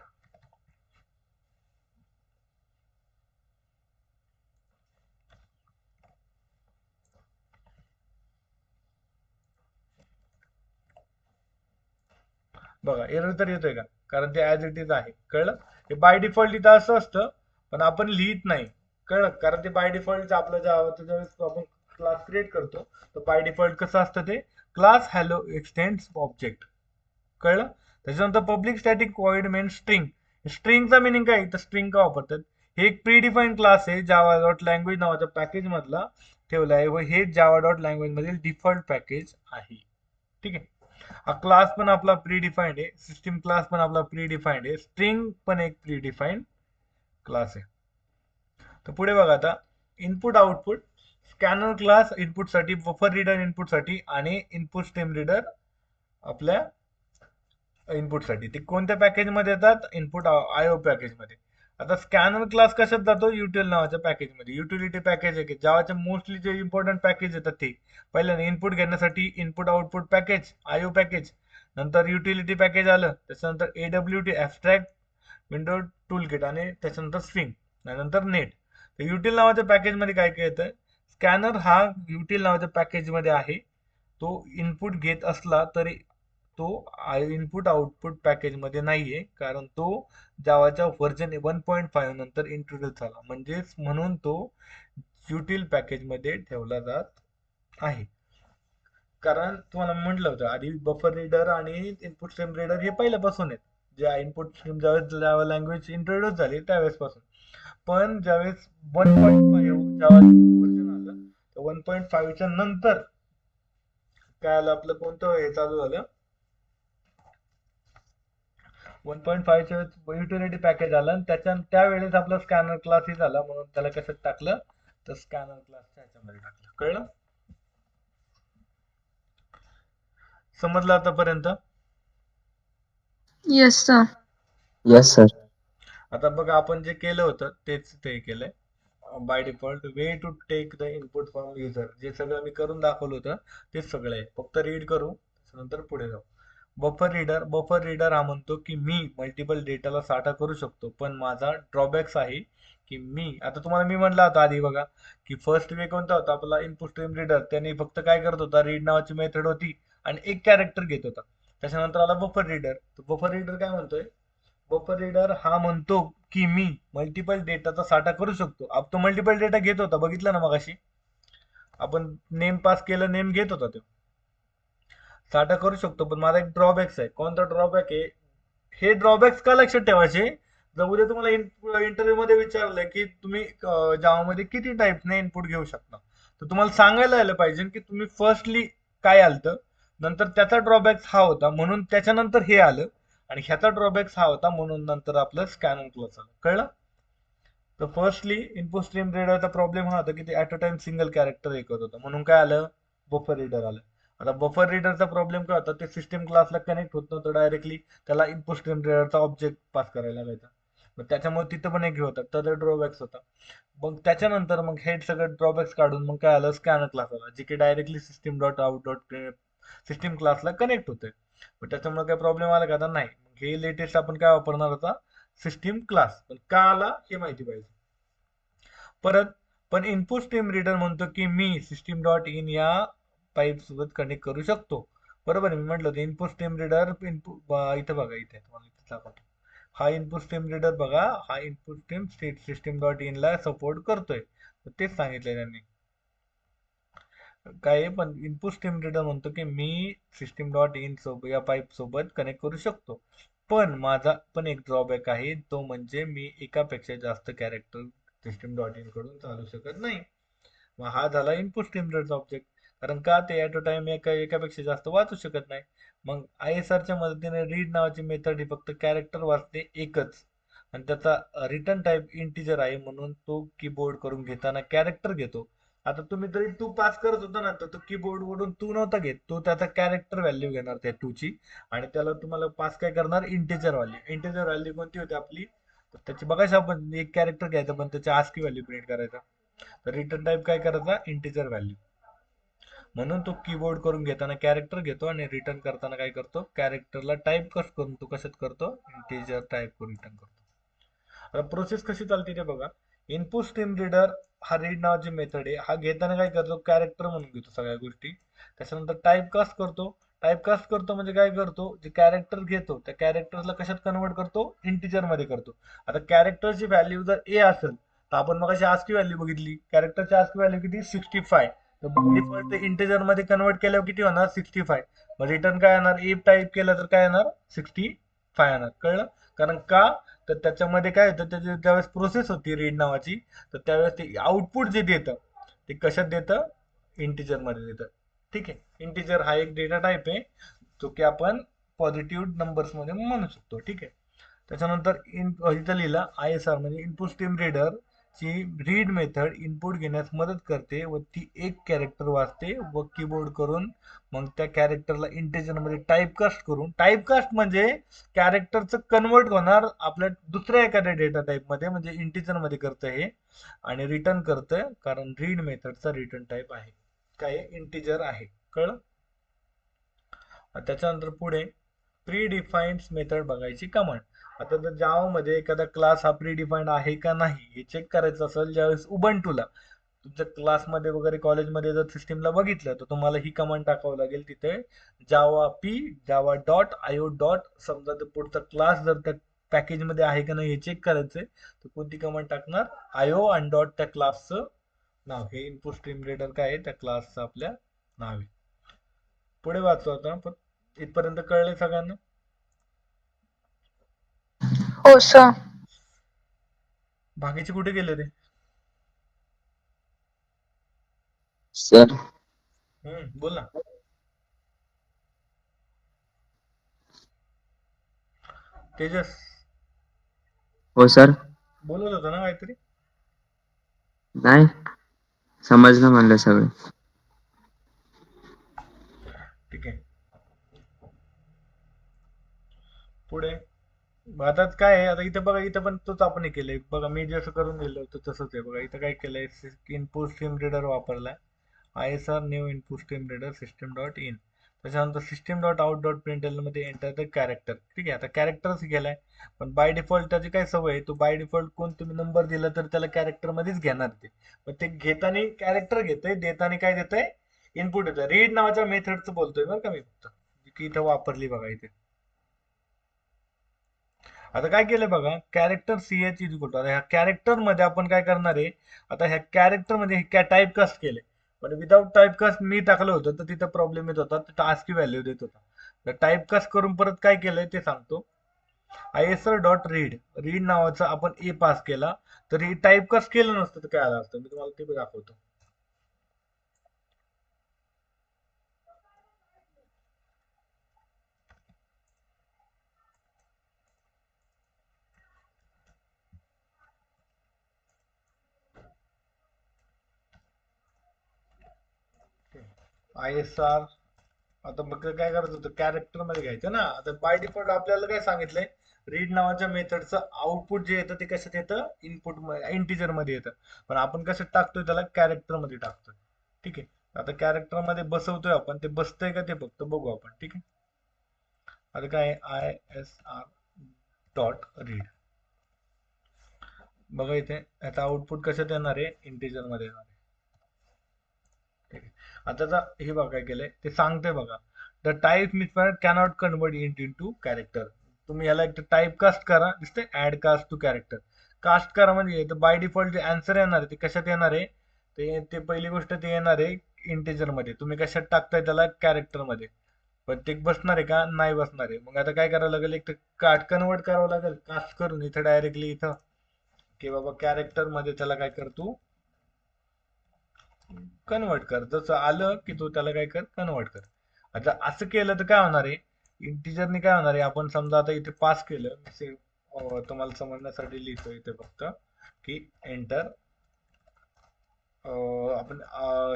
बघा एरर तर येतोय का, कारण ते ऍज इट इज आहे. कळलं, ते बाय डिफॉल्ट इथं असं असतं, पण आपण लिहित नाही. कळलं, कारण ते बाय डिफॉल्ट आपलं ज्यावेळेस आपण क्लास क्रिएट करतो, तर बाय डिफॉल्ट कसं असतं, ते क्लास हॅलो एक्सटेंड्स ऑब्जेक्ट. कळलं. त्याच्यानंतर public static void main string. स्ट्रिंगचा मिनिंग काय, तर स्ट्रिंग का वापरतात, हे एक प्रीडिफाईंड क्लास आहे जावा डॉट लँग्वेज नावाच्या पॅकेज मधला ठेवला आहे, व हे जावा डॉट लँग्वेज मधील डिफॉल्ट पॅकेज आहे. ठीक आहे. हा क्लास पण आपला प्रीडिफाईंड आहे, सिस्टीम क्लास पण आपला प्रीडिफाईंड आहे, स्ट्रिंग पण एक प्रीडिफाईंड क्लास आहे. तर पुढे बघा आता, input output, scanner class input साठी, बफर रीडर इनपुट साठी, आणि इनपुट स्ट्रीम रीडर आपल्या इनपुट साठी. ते कोणत्या पॅकेज मध्ये येतात, इनपुट आयओ पॅकेज मध्ये. आता स्कॅनर क्लास कशात जातो, युटीएल नावाच्या पॅकेज मध्ये. युटिलिटी पॅकेज आहे की जावाचे मोस्टली जे इम्पॉर्टंट पॅकेज येतात ते, पहिल्यांदा इनपुट घेण्यासाठी input output package, IO package, नंतर युटिलिटी पॅकेज आलं, त्याच्यानंतर AWT ऍब्स्ट्रॅक्ट विंडो टूल किट आणि त्याच्यानंतर स्विंग आणि नंतर नेट. तर युटिल नावाच्या पॅकेजमध्ये काय काय येतं, स्कॅनर हा युटिल नावाच्या पॅकेजमध्ये आहे. तो इनपुट घेत असला तरी तो इनपुट आउटपुट पॅकेजमध्ये नाहीये, कारण तो जावाच्या व्हर्जन 1.5 नंतर इंट्रोड्यूस झाला, म्हणजेच म्हणून तो युटिल पॅकेजमध्ये ठेवला जात आहे. कारण तुम्हाला म्हटलं होतं आधी बफर रीडर आणि इनपुट स्ट्रीम रीडर हे पहिल्यापासून आहेत. जे इनपुट स्ट्रीम ज्यावेळेस जावा लँग्वेज इंट्रोड्यूस झाली त्यावेळेस पासून. पण ज्यावेळेस 1.5 जावा व्हर्जन आलं, तर 1.5 च्या नंतर काय आलं, आपलं कोणतं हे चालू झालं, 1.5 च्या युटिलिटी पॅकेज आलं आणि त्यावेळेस आपला स्कॅनर क्लासही झाला, म्हणून त्याला कशात टाकलं, तर स्कॅनर क्लासच्या ह्याच्यामध्ये टाकलं. कळलं? समजलं आतापर्यंत? Yes sir. Yes sir. आता बघा आपण जे केलं होतं तेच ते केलंय. By default way to take the input from user, जे सगळं मी करून दाखवलं होतं तेच सगळं आहे. फक्त रीड करू, नंतर पुढे जाऊ. बफर रीडर हा म्हणतो की मी मल्टिपल डेटाला साठा करू शकतो, पण माझा ड्रॉबॅक्स आहे की आता तुम्हाला मी म्हणलं होतं आधी बघा, की फर्स्ट वे कोणता होता आपला, इनपुट स्ट्रीम रीडर. त्याने फक्त काय करत होता, रीड नावाची मेथड होती आणि एक कॅरेक्टर घेत होता. त्याच्यानंतर आला बफर रीडर. बफर रीडर काय म्हणतोय, बफर रीडर हा म्हणतो की मी मल्टिपल डेटाचा साठा करू शकतो. अब तो मल्टिपल डेटा घेत होता, बघितलं ना मगाशी आपण नेम पास केलं, नेम घेत होता तो, साठा करू शकतो. पण माझा एक ड्रॉबॅक्स आहे. कोणता ड्रॉबॅक आहे, हे ड्रॉबॅक्स का लक्षात ठेवायचे, जर उद्या तुम्हाला इंटरव्ह्यू मध्ये विचारलंय की तुम्ही जावामध्ये किती टाईपने इनपुट घेऊ शकता, तर तुम्हाला सांगायला आलं पाहिजे की तुम्ही फर्स्टली काय आलतं, नंतर त्याचा ड्रॉबॅक्स हा होता म्हणून त्याच्यानंतर हे आलं, आणि ह्याचा ड्रॉबॅक्स हा होता म्हणून नंतर आपलं स्कॅनर क्लास आलं. कळलं? तर फर्स्टली इनपुट स्ट्रीम रीडरचा प्रॉब्लेम हा होता की ते at a time single character हे करत होतं, म्हणून काय आलं, बफर रीडर आलं. आता बफर रीडरचा प्रॉब्लेम काय होता, ते सिस्टीम क्लासला कनेक्ट होत नव्हतं डायरेक्टली, त्याला इनपुट स्ट्रीम रीडरचा ऑब्जेक्ट पास करायला लागायचा. मग त्याच्यामुळे तिथं पण एक हे होतं, तर ड्रॉबॅक्स होता. मग त्याच्यानंतर मग हे सगळं ड्रॉबॅक्स काढून मग काय आलं, स्कॅनर क्लास आला, जे की directly system dot out dot system क्लासला कनेक्ट होतंय. मग त्याच्यामुळे काय प्रॉब्लेम आला का, आता नाही. मग हे लेटेस्ट आपण काय वापरणार होता, सिस्टीम क्लास. पण का आला हे माहिती पाहिजे. परत पण इनपुट स्ट्रीम रीडर म्हणतो की मी सिस्टीम डॉट इन या पाईप सोबत कनेक्ट करू शकतो. बरोबर आहे, मी म्हटलं होतं इनपुट स्ट्रीम रीडर इनपुट, इथं बघा, इथे तुम्हाला इथे दाखवतो. हा इनपुट स्ट्रीम रीडर बघा, हा input stream system dot in ला सपोर्ट करतोय, तर तेच सांगितलंय त्यांनी. काय आहे, पण इनपुट स्ट्रीम रीडर म्हणतो की मी सिस्टीम डॉट इन सोबत या पाईप सोबत कनेक्ट करू शकतो, पण माझा पण एक ड्रॉबॅक आहे, तो म्हणजे मी एकापेक्षा जास्त कॅरेक्टर सिस्टीम डॉट इन कडून चालू शकत नाही. मग हा झाला इनपुट स्ट्रीम रीडरचा ऑब्जेक्ट, कारण का ते ऍट अ टाइम एकापेक्षा जास्त वाचू शकत नाही. मग ISR च्या मदतीने रीड नावाची मेथड ही फक्त कॅरेक्टर वाचते एकच, आणि त्याचा रिटर्न टाइप इंटिजर आहे, म्हणून तो कीबोर्ड करून घेताना कॅरेक्टर घेतो. आता तुम्ही जरी टू पास करत होता ना, तर तो कीबोर्ड वरून टू नव्हता घेत, तो त्याचा कॅरेक्टर व्हॅल्यू घेणार त्या टू ची, आणि त्याला तुम्हाला पास काय करणार, इंटिजर व्हॅल्यू. इंटिजर व्हॅल्यू कोणती होती आपली, तर त्याची बघायचं आपण, एक कॅरेक्टर घ्यायचं पण त्याची ASCII व्हॅल्यू प्रिंट करायचा. तर रिटर्न टाइप काय करायचा, इंटिजर व्हॅल्यू. म्हणून तो कीबोर्ड करून घेताना कॅरेक्टर घेतो आणि रिटर्न करताना काय करतो, कॅरेक्टरला टाइप कस करून तो कशात करतो, इंटिजर टाइप करून रिटर्न करतो. आता प्रोसेस कशी चालते ते बघा. इनपुट स्ट्रीम रीडर हा रीड नावाची मेथड आहे, हा घेताना काय करतो, कॅरेक्टर म्हणून घेतो सगळ्या गोष्टी. त्याच्यानंतर टाइपकास्ट करतो. टाइपकास्ट करतो म्हणजे काय करतो, जे कॅरेक्टर घेतो त्या कॅरेक्टरला कशात कन्वर्ट करतो, इंटिजर मध्ये करतो. आता कॅरेक्टरची व्हॅल्यू जर ए असेल, तर आपण मग अशी ASCII व्हॅल्यू बघितली, कॅरेक्टरची ASCII व्हॅल्यू किती, 65. तर डिफॉल्ट ते इंटिजर मध्ये कन्वर्ट केल्यावर किती होणार, 65. मग रिटर्न काय येणार, ए टाईप केलं तर काय येणार, 65 येणार. कळलं? कारण का, तर त्याच्यामध्ये काय होतं, त्याची ज्यावेळेस प्रोसेस होती रीड नावाची, तर त्यावेळेस ते आउटपुट जे देतं ते कशात देतं, इंटिजर मध्ये देतं. ठीक आहे, इंटिजर हा एक डेटा टाइप आहे, जो की आपण पॉझिटिव्ह नंबर्स मध्ये म्हणू शकतो. ठीक आहे. त्याच्यानंतर इथं लिहिलं ISR म्हणजे इनपुट स्ट्रीम रीडर ची रीड मेथड इनपुट घेण्यास मदत करते व ती एक कॅरेक्टर वाचते व कीबोर्ड करून मग त्या कॅरेक्टरला इंटिजर मध्ये टाइपकास्ट करून, टाइपकास्ट म्हणजे कॅरेक्टरचं कन्वर्ट होणार आपल्या दुसऱ्या एखाद्या डेटा टाइप मध्ये, म्हणजे इंटिजर मध्ये करतं हे, आणि रिटर्न करतं, कारण रीड मेथडचा रिटर्न टाइप आहे काय, इंटिजर आहे. कळलं? त्याच्यानंतर पुढे प्री डिफाईन्ड मेथड बघायची कमांड. आता जर जावा मध्ये एखादा क्लास हा प्री डिफाईन्ड आहे का नाही हे चेक करायचं असेल ज्यावेळेस उबंटूला तुमच्या क्लासमध्ये वगैरे कॉलेजमध्ये जर सिस्टीमला बघितलं तर तुम्हाला ही कमांड टाकावं लागेल तिथे javap Java dot IO dot, समजा तर पुढचा क्लास जर त्या पॅकेजमध्ये आहे का नाही हे चेक करायचंय तर कोणती कमांड टाकणार, आयओ आणि डॉट त्या क्लासचं नाव, हे इनपुट स्ट्रीम रीडर काय आहे त्या क्लासचं आपल्या नाव आहे. पुढे वाचू आता, पण इथपर्यंत कळले सगळ्यांना? हो सर. बाकीचे कुठे गेले रे? सर बोल ना. तेजस हो सर. बोलत होता ना काहीतरी? नाही समजलं म्हणलं सगळं. ठीक आहे, पुढे आता काय आहे, आता इथं बघा, इथं पण तोच आपण हे केलंय बघा, मी जसं करून दिलं होतं तसंच आहे बघा. इथं काय केलंय, इनपुट स्ट्रीम रीडर वापरलाय, ISR new input stream reader system dot in, त्याच्यानंतर system dot out dot println मध्ये एंटर द कॅरेक्टर. ठीक आहे, आता कॅरेक्टरच गेलाय, पण बाय डिफॉल्ट त्याची काय सवय आहे, तो बाय डिफॉल्ट कोण तुम्ही नंबर दिला तर त्याला कॅरेक्टर मध्येच घेणार ते, पण ते घेताना कॅरेक्टर घेतंय, देताना काय देतंय, इनपुट देतंय. रीड नावाच्या मेथडचं बोलतोय बरं का मी, फक्त की इथं वापरली बघा इथे. आता काय केलंय बघा, character CH is equal to, आता ह्या कॅरेक्टर मध्ये आपण काय करणार आहे, आता ह्या कॅरेक्टर मध्ये टाईप कास्ट केले, पण विदाऊट टाईप कास्ट मी टाकलं होतं तर तिथं प्रॉब्लेम येत होता, तिथं ASCII व्हॅल्यू देत होता. तर टाईप कास्ट करून परत काय केलंय ते सांगतो. ISR डॉट रीड, रीड नावाचा आपण ए पास केला, तर हे टाईप कास्ट केलं नसतं तर काय आलं असतं, मी तुम्हाला ते दाखवतो. ISR, आता मग काय करायचं होतं, कॅरेक्टर मध्ये घ्यायचं ना. आता बाय डिफॉल्ट आपल्याला काय सांगितलंय, रीड नावाच्या मेथडचं आउटपुट जे येतं ते कशात येतं, इनपुट इंटिजर मध्ये येतं, पण आपण कसं टाकतोय त्याला कॅरेक्टर मध्ये टाकतोय. ठीक आहे, आता कॅरेक्टर मध्ये बसवतोय आपण, ते बसतंय का ते फक्त बघू आपण. ठीक आहे, आता काय ISR डॉट रीड, बघा इथे याचा आउटपुट कशात येणार आहे, इंटिजर मध्ये येणार आहे. ठीक आहे, आता हे बघा काय केलंय ते सांगतंय बघा, the type mismatch cannot convert it into character. तुम्ही याला एक टाईप कास्ट करा, दिसतंय add cast to character. Cast करा म्हणजे बाय डिफॉल्ट जे आन्सर येणार आहे ते कशात येणार आहे, ते पहिली गोष्ट ते येणार आहे इंटिजर मध्ये, तुम्ही कशात टाकताय त्याला कॅरेक्टर मध्ये, पण ते बसणार आहे का, नाही बसणार आहे. मग आता काय करावं लागेल, एक तर कन्वर्ट करावं लागेल कास्ट करून इथं डायरेक्टली इथं, की बाबा कॅरेक्टर मध्ये त्याला काय कर, तू कन्वर्ट कर, जसं आलं की तू त्याला काय कर, कन्वर्ट कर. आता असं केलं तर काय होणार आहे, इंटिजरने काय होणार आहे, आपण समजा आता इथे पास केलं, तुम्हाला समजण्यासाठी लिहितो इथे फक्त की एंटर, आपण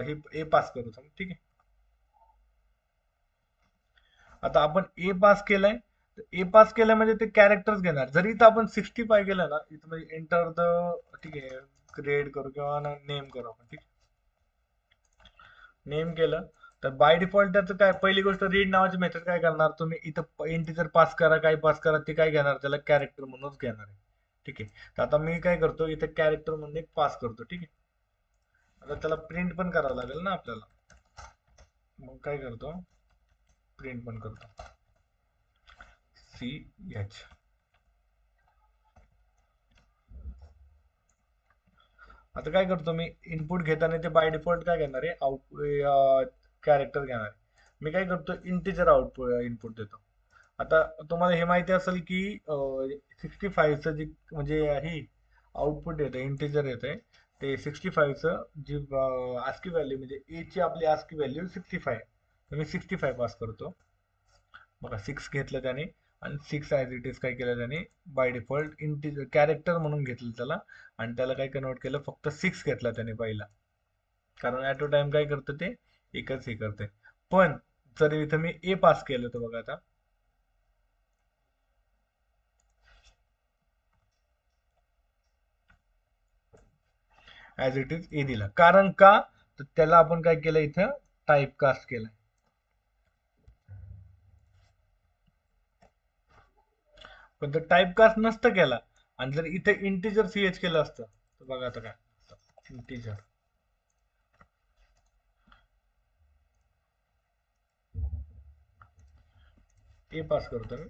हे ए पास करू समजा. ठीक आहे, आता आपण ए पास केलंय, ए पास केलंय म्हणजे ते कॅरेक्टर्स घेणार. जरी इथं आपण 65 केलं ना, इथं म्हणजे एंटर द, ठीक आहे, ग्रेड करू किंवा नेम करू आपण. ठीक, नेम केलं तर बाय डिफॉल्ट त्याचं काय, पहिली गोष्ट रीड नावाची मेथड काय करणार, तुम्ही इथं इंटिजर पास करा, काय पास करा, ते काय घेणार, त्याला कॅरेक्टर म्हणूनच घेणार आहे. ठीक आहे, तर आता मी काय करतो, इथे कॅरेक्टर म्हणून एक पास करतो. ठीक आहे, आता त्याला प्रिंट पण करावं लागेल ना आपल्याला, मग काय करतो, प्रिंट पण करतो CH. आता काय करतो मी, इनपुट घेताना ते बाय डिफॉल्ट काय घेणार आहे, आउट कॅरेक्टर घेणार आहे. मी काय करतो, इंटिजर आउटपुट इनपुट देतो. आता तुम्हाला हे माहिती असेल की 65चं जी म्हणजे ही आउटपुट येतं, इंटिजर येतंय, ते 65चं जी ASCII व्हॅल्यू म्हणजे ए ची आपली ASCII व्हॅल्यू 65, तर मी 65 पास करतो. बघा 6 घेतलं त्याने, आणि 6 ॲज इट इज काय केलं त्याने, बाय डिफॉल्ट इंटिजर कॅरेक्टर म्हणून घेतलं त्याला, आणि त्याला काय कन्वर्ट केलं, फक्त 6 घेतला त्याने पहिला, कारण ॲट अ टाइम काय करतं ते, एकच हे करते. पण जर इथं मी ए पास केलं तर बघा आता, ऍज इट इज ए दिला, कारण का, तर त्याला आपण काय केलं, इथं टाईप कास्ट केलं. पण जर टाईपकास्ट नसतं केला आणि जर इथे इंटिजर सीएच केलं असतं तर बघा आता काय इंटिजर ए पास करतो मी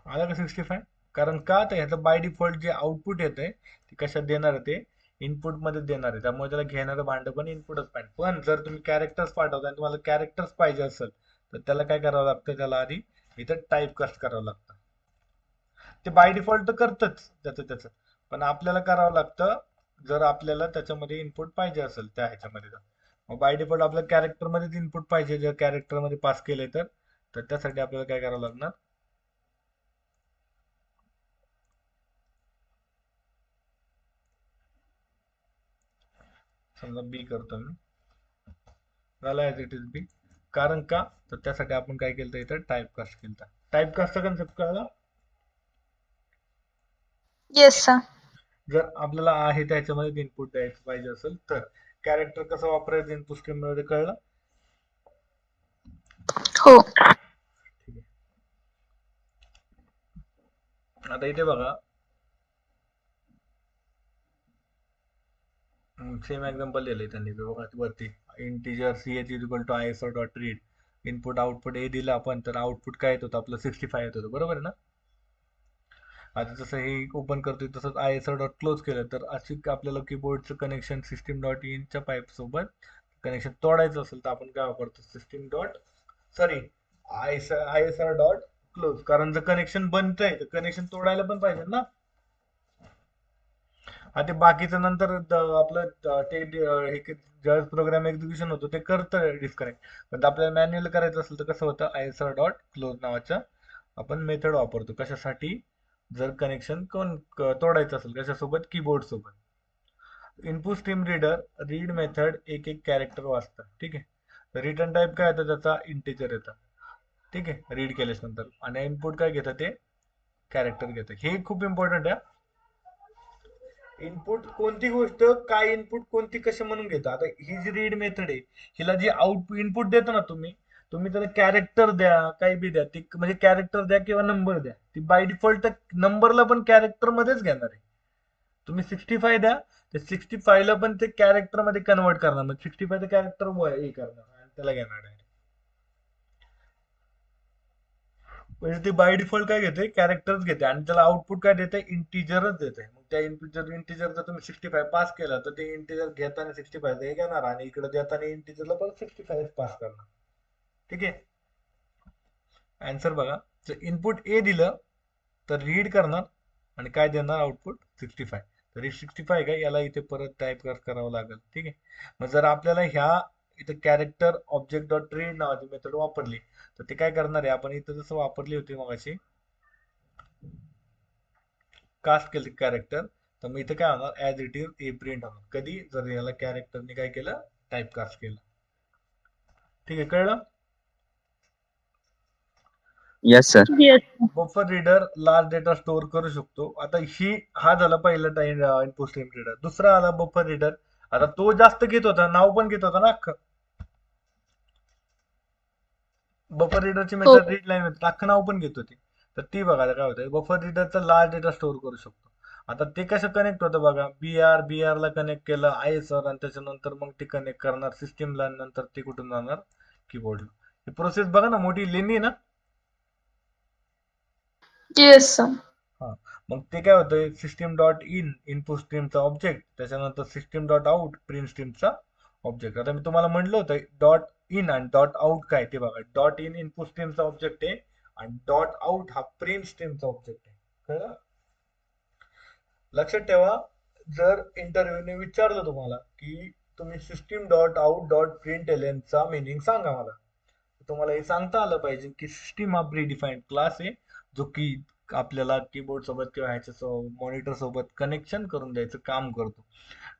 आला का 65. कारण का तर ह्याचं बाय डिफॉल्ट जे आउटपुट येत आहे ते कशात देणार आहे, ते इनपुट मध्ये देणार आहे, त्यामुळे त्याला घेणारं भांडं पण इनपुटच पाहिजे. पण जर तुम्ही कॅरेक्टर्स पाठवता आणि तुम्हाला कॅरेक्टर्स पाहिजे असेल तर त्याला काय करावं लागतं, त्याला आधी इथं टाईप कास्ट करावं लागतं. ते बाय डिफॉल्ट तर करतच त्याचं पण आपल्याला करावं लागतं जर आपल्याला त्याच्यामध्ये इनपुट पाहिजे असेल त्या ह्याच्यामध्ये. मग बाय डिफॉल्ट आपल्याला कॅरेक्टर मध्येच इनपुट पाहिजे, जर कॅरेक्टर मध्ये पास केले तर त्यासाठी आपल्याला काय करावं लागणार, समजा बी करतो मी, झाला ऍज इट इज बी. कारण का तर त्यासाठी आपण काय केलं इथं टाईपकास्ट केलं. टाईपकास्टचा कन्सेप्ट कळला. Yes sir. जर आपल्याला आहे त्याच्यामध्ये इनपुट द्यायचं पाहिजे असेल तर कॅरेक्टर कसं वापरायचं इनपुट स्ट्रीम मध्ये कळलं. हो. ठीक आहे. आता इथे बघा सेम एक्झाम्पल दिलंय त्यांनी बघा वरती integer CH is equal to ISO dot read input output ए दिलं आपण तर आउटपुट काय येत होतं आपलं 65 येत होतं, बरोबर आहे ना. आता जसं हे ओपन करतोय तसंच आयएसओ डॉट क्लोज केलं तर अशी आपल्याला कीबोर्डचं कनेक्शन सिस्टीम डॉट इनच्या पाईप सोबत कनेक्शन तोडायचं असेल तर आपण काय वापरतो, system dot sorry ISR dot close. कारण जर कनेक्शन बनतंय तर कनेक्शन तोडायला पण पाहिजे ना. आणि ते बाकीचं नंतर आपलं ते ज्यावेळेस प्रोग्राम एक्झिक्युशन होतो ते करतं डिस्कनेक्ट. पण आपल्याला मॅन्युअल करायचं असेल तर कसं होतं, आयएसआर डॉट क्लोज नावाचा आपण मेथड वापरतो कशासाठी, जर कनेक्शन तोडायचं असेल कशासोबत, कीबोर्ड सोबत. Input stream reader read method एक एक कॅरेक्टर वाचतं, ठीक आहे. रिटर्न टाईप काय येतं त्याचा, इंटिजर येतं, ठीक आहे, रीड केल्यास नंतर. आणि इनपुट काय घेतं ते कॅरेक्टर घेतं. हे खूप इम्पॉर्टंट आहे. इनपुट कोणती गोष्ट काय इनपुट कोणती कशी म्हणून घेतं. आता ही जी रीड मेथड आहे हिला जी आउटपुट इनपुट देतो ना तुम्ही तुम्ही त्याला कॅरेक्टर द्या काही बी द्या, ती म्हणजे कॅरेक्टर द्या किंवा नंबर द्या, ती बाय डिफॉल्ट नंबरला पण कॅरेक्टर मध्येच घेणार आहे. तुम्ही 65 द्या ते 65 ला पण ते कॅरेक्टर मध्ये कन्वर्ट करणार, म्हणजे 65 कॅरेक्टर हे करणार आणि त्याला घेणार आहे. म्हणजे ते बाय डिफॉल्ट काय घेते, कॅरेक्टर्स घेते आणि त्याला आउटपुट काय देते, इंटिजरच देते. मग त्या इंटिजर जर तुम्ही 65 पास केला तर ते इंटिजर घेताना 65 हे घेणार आणि इकडे देताना इंटिजरला पण 65 पास करणार, ठीक आहे. आन्सर बघा, जर इनपुट ए दिलं तर रीड करणार आणि काय देणार आउटपुट 65. तर 65 काय याला इथे परत टाईप करावं लागेल, ठीक आहे. मग जर आपल्याला ह्या इथे कॅरेक्टर ऑब्जेक्ट डॉट रीड नावाची मेथड वापरली तर ते काय करणार आहे, आपण इथं जसं वापरली होती मगाशी कास्ट केलं कॅरेक्टर, तर मग इथे काय होणार, as it is a print होणार कधी, जर याला कॅरेक्टरने काय केलं, टाईप कास्ट केलं. ठीक आहे, कळलं. Yes sir. Yes. Buffer reader large data store करू शकतो. आता हा झाला पहिला इनपुट स्ट्रीम रीडर. दुसरा आला बफर रीडर. आता तो जास्त घेत होता, नाव पण घेत होता ना अख्खं. बफर रीडरची हो. मेथड रीड लाईन मेथड अख्खं नाव पण घेत होती. तर ती बघा काय होतं, बफर रीडरचा लार्ज डेटा स्टोअर करू शकतो. आता ते कसं कनेक्ट होतं बघा, बीआर ला कनेक्ट केलं आयएसआर आणि त्याच्यानंतर मग ते कनेक्ट करणार सिस्टीमला, नंतर ते कुठून जाणार कीबोर्डला. ही प्रोसेस बघा ना मोठी लेनी ना. Yes sir. हा, मग ते काय होतंय, सिस्टीम डॉट इन इनपुट स्ट्रीमचा ऑब्जेक्ट, त्याच्यानंतर सिस्टीम डॉट आउट प्रिंट स्ट्रीमचा ऑब्जेक्ट. आता मी तुम्हाला म्हटलं होतं डॉट इन आणि डॉट आउट काय ते बघा. डॉट इन इनपुट स्ट्रीमचा ऑब्जेक्ट आहे आणि डॉट आउट हा प्रिंट स्ट्रीमचा ऑब्जेक्ट आहे. कळलं. लक्षात ठेवा, जर इंटरव्ह्यूने विचारलं तुम्हाला की तुम्ही system dot out dot print एलएनचा मिनिंग सांगा मला, तुम्हाला हे सांगता आलं पाहिजे की सिस्टीम हा प्रीडिफाईन्ड क्लास आहे जो की आपल्याला कीबोर्ड सोबत किंवा ह्याच्या मॉनिटर सोबत कनेक्शन करून द्यायचं काम करतो.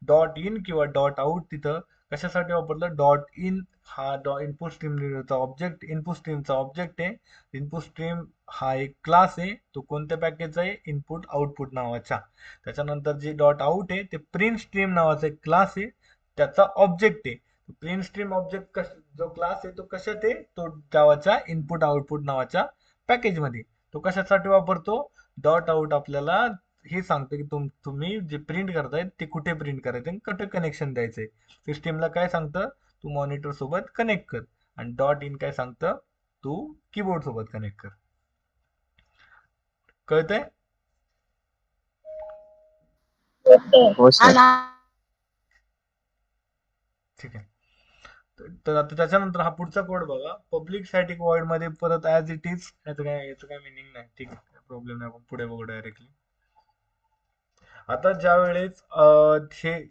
डॉट इन किंवा डॉट आउट तिथं कशासाठी वापरलं, डॉट इन हा इनपुट स्ट्रीमचा ऑब्जेक्ट, इनपुट स्ट्रीमचा ऑब्जेक्ट आहे. इनपुट स्ट्रीम हा एक क्लास आहे, तो कोणत्या पॅकेजचा आहे, इनपुट आउटपुट नावाचा. त्याच्यानंतर जे डॉट आउट आहे ते प्रिंट स्ट्रीम नावाचा एक क्लास आहे, त्याचा ऑब्जेक्ट आहे. प्रिंट स्ट्रीम ऑब्जेक्ट जो क्लास आहे तो कशात आहे, तो जावाच्या इनपुट आउटपुट नावाच्या पॅकेजमध्ये. तो कशासाठी वापरतो? डॉट आउट आपल्याला हे सांगतो की तुम्ही जे प्रिंट करताय ते कुठे प्रिंट करायचं आणि कुठे कनेक्शन द्यायचंय. सिस्टीमला काय सांगतं? तू मॉनिटर सोबत कनेक्ट कर. आणि डॉट इन काय सांगतं? तू कीबोर्ड सोबत कनेक्ट कर. कळतंय? हो सर. ठीक आहे. तर आता त्याच्यानंतर हा पुढचा कोड बघा. पब्लिक स्टॅटिक व्हॉइड मध्ये परत ऍज इट इज, याचं काय मिनिंग नाही. ठीक आहे, प्रॉब्लेम नाही, आपण पुढे बघू डायरेक्टली. आता ज्या वेळेस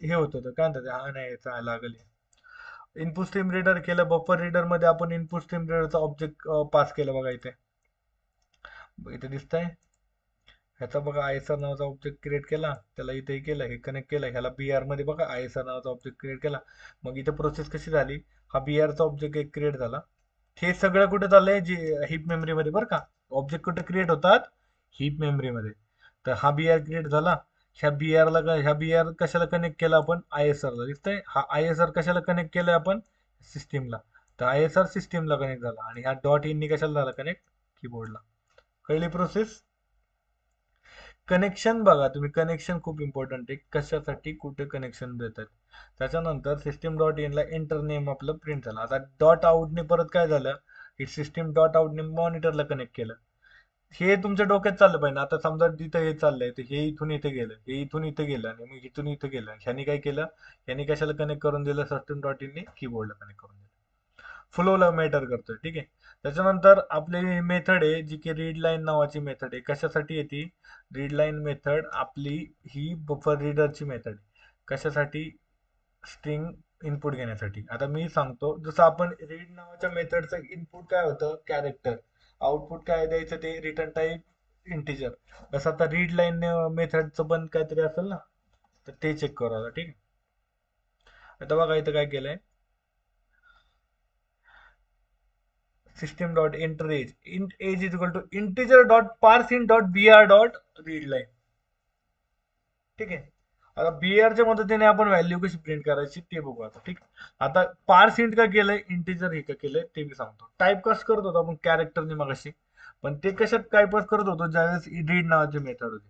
हे होत होतं काय म्हणतात, हा नाही याचा लागेल. इनपुट स्ट्रीम रीडर केलं, बफर रीडर मध्ये आपण इनपुट स्ट्रीम रीडरचा ऑब्जेक्ट पास केलं बघा इथे. इथे दिसतंय ह्याचा बघा आयएसआर नावाचा ऑब्जेक्ट क्रिएट केला, त्याला इथे केलं, हे कनेक्ट केलं, ह्याला बीआर मध्ये बघा आयएसआर नावाचा ऑब्जेक्ट क्रिएट केला. मग इथे प्रोसेस कशी झाली? हा बीआरचा ऑब्जेक्ट एक क्रिएट झाला. हे सगळं कुठे चाललंय? जे हिप मेमरी मध्ये बरं का. ऑब्जेक्ट कुठे क्रिएट होतात? हिप मेमरी मध्ये. तर हा बीआर क्रिएट झाला. ह्या बीआर कशाला कनेक्ट केला आपण? आयएसआर ला. दिसतंय हा आयएसआर कशाला कनेक्ट केलाय आपण? सिस्टीमला. तर आयएसआर सिस्टीमला कनेक्ट झाला आणि ह्या डॉट इन कशाला झाला कनेक्ट? कीबोर्डला. कळली प्रोसेस? कनेक्शन बघा तुम्ही, कनेक्शन खूप इम्पॉर्टंट आहे. कशासाठी कुठे कनेक्शन देतात. त्याच्यानंतर सिस्टीम डॉट इन ला एंटर नेम आपलं प्रिंट झालं. आता डॉट आउटने परत काय झालं? हे सिस्टीम डॉट आउटने मॉनिटरला कनेक्ट केलं. हे तुमच्या डोक्यात चाललं पाहिजे. आता समजा तिथं हे चाललंय, तर हे इथून इथे गेलं, हे इथून इथे गेलं आणि मग इथून इथे गेलं. ह्यानी काय केलं? ह्यानी कशाला कनेक्ट करून दिलं? सिस्टीम डॉट इन ने कीबोर्डला कनेक्ट करून दिलं. फ्लोला मॅटर करतोय. ठीक आहे. त्याच्यानंतर आपली मेथड आहे जी की रीड लाईन नावाची मेथड आहे. कशासाठी येते? रीड लाईन मेथड आपली ही बफर रीडरची मेथड आहे. कशासाठी? स्ट्रिंग इनपुट घेण्यासाठी. आता मी सांगतो, जसं आपण रीड नावाच्या मेथडचं इनपुट काय होतं? कॅरेक्टर. आउटपुट काय द्यायचं? ते रिटर्न टाईप इंटिजर. तसं आता रीड लाईन मेथडचं पण काहीतरी असेल ना, तर ते चेक करू आता. ठीक आहे. आता बघा इथं काय केलंय. system dot enter age, int age is equal to integer dot parseInt dot br dot read line. ठीक आहे. आता br च्या मदतीने आपण व्हॅल्यू कशी प्रिंट करायची ते बघू आता. ठीक. आता parseInt का केलंय, इंटिजर हे का केलंय ते मी सांगतो. टाईप कसं करत होतो आपण कॅरेक्टरने मगाशी, पण ते कशात टाईप करत होतो? ज्यावेळेस रीड नावाची मेथड होती.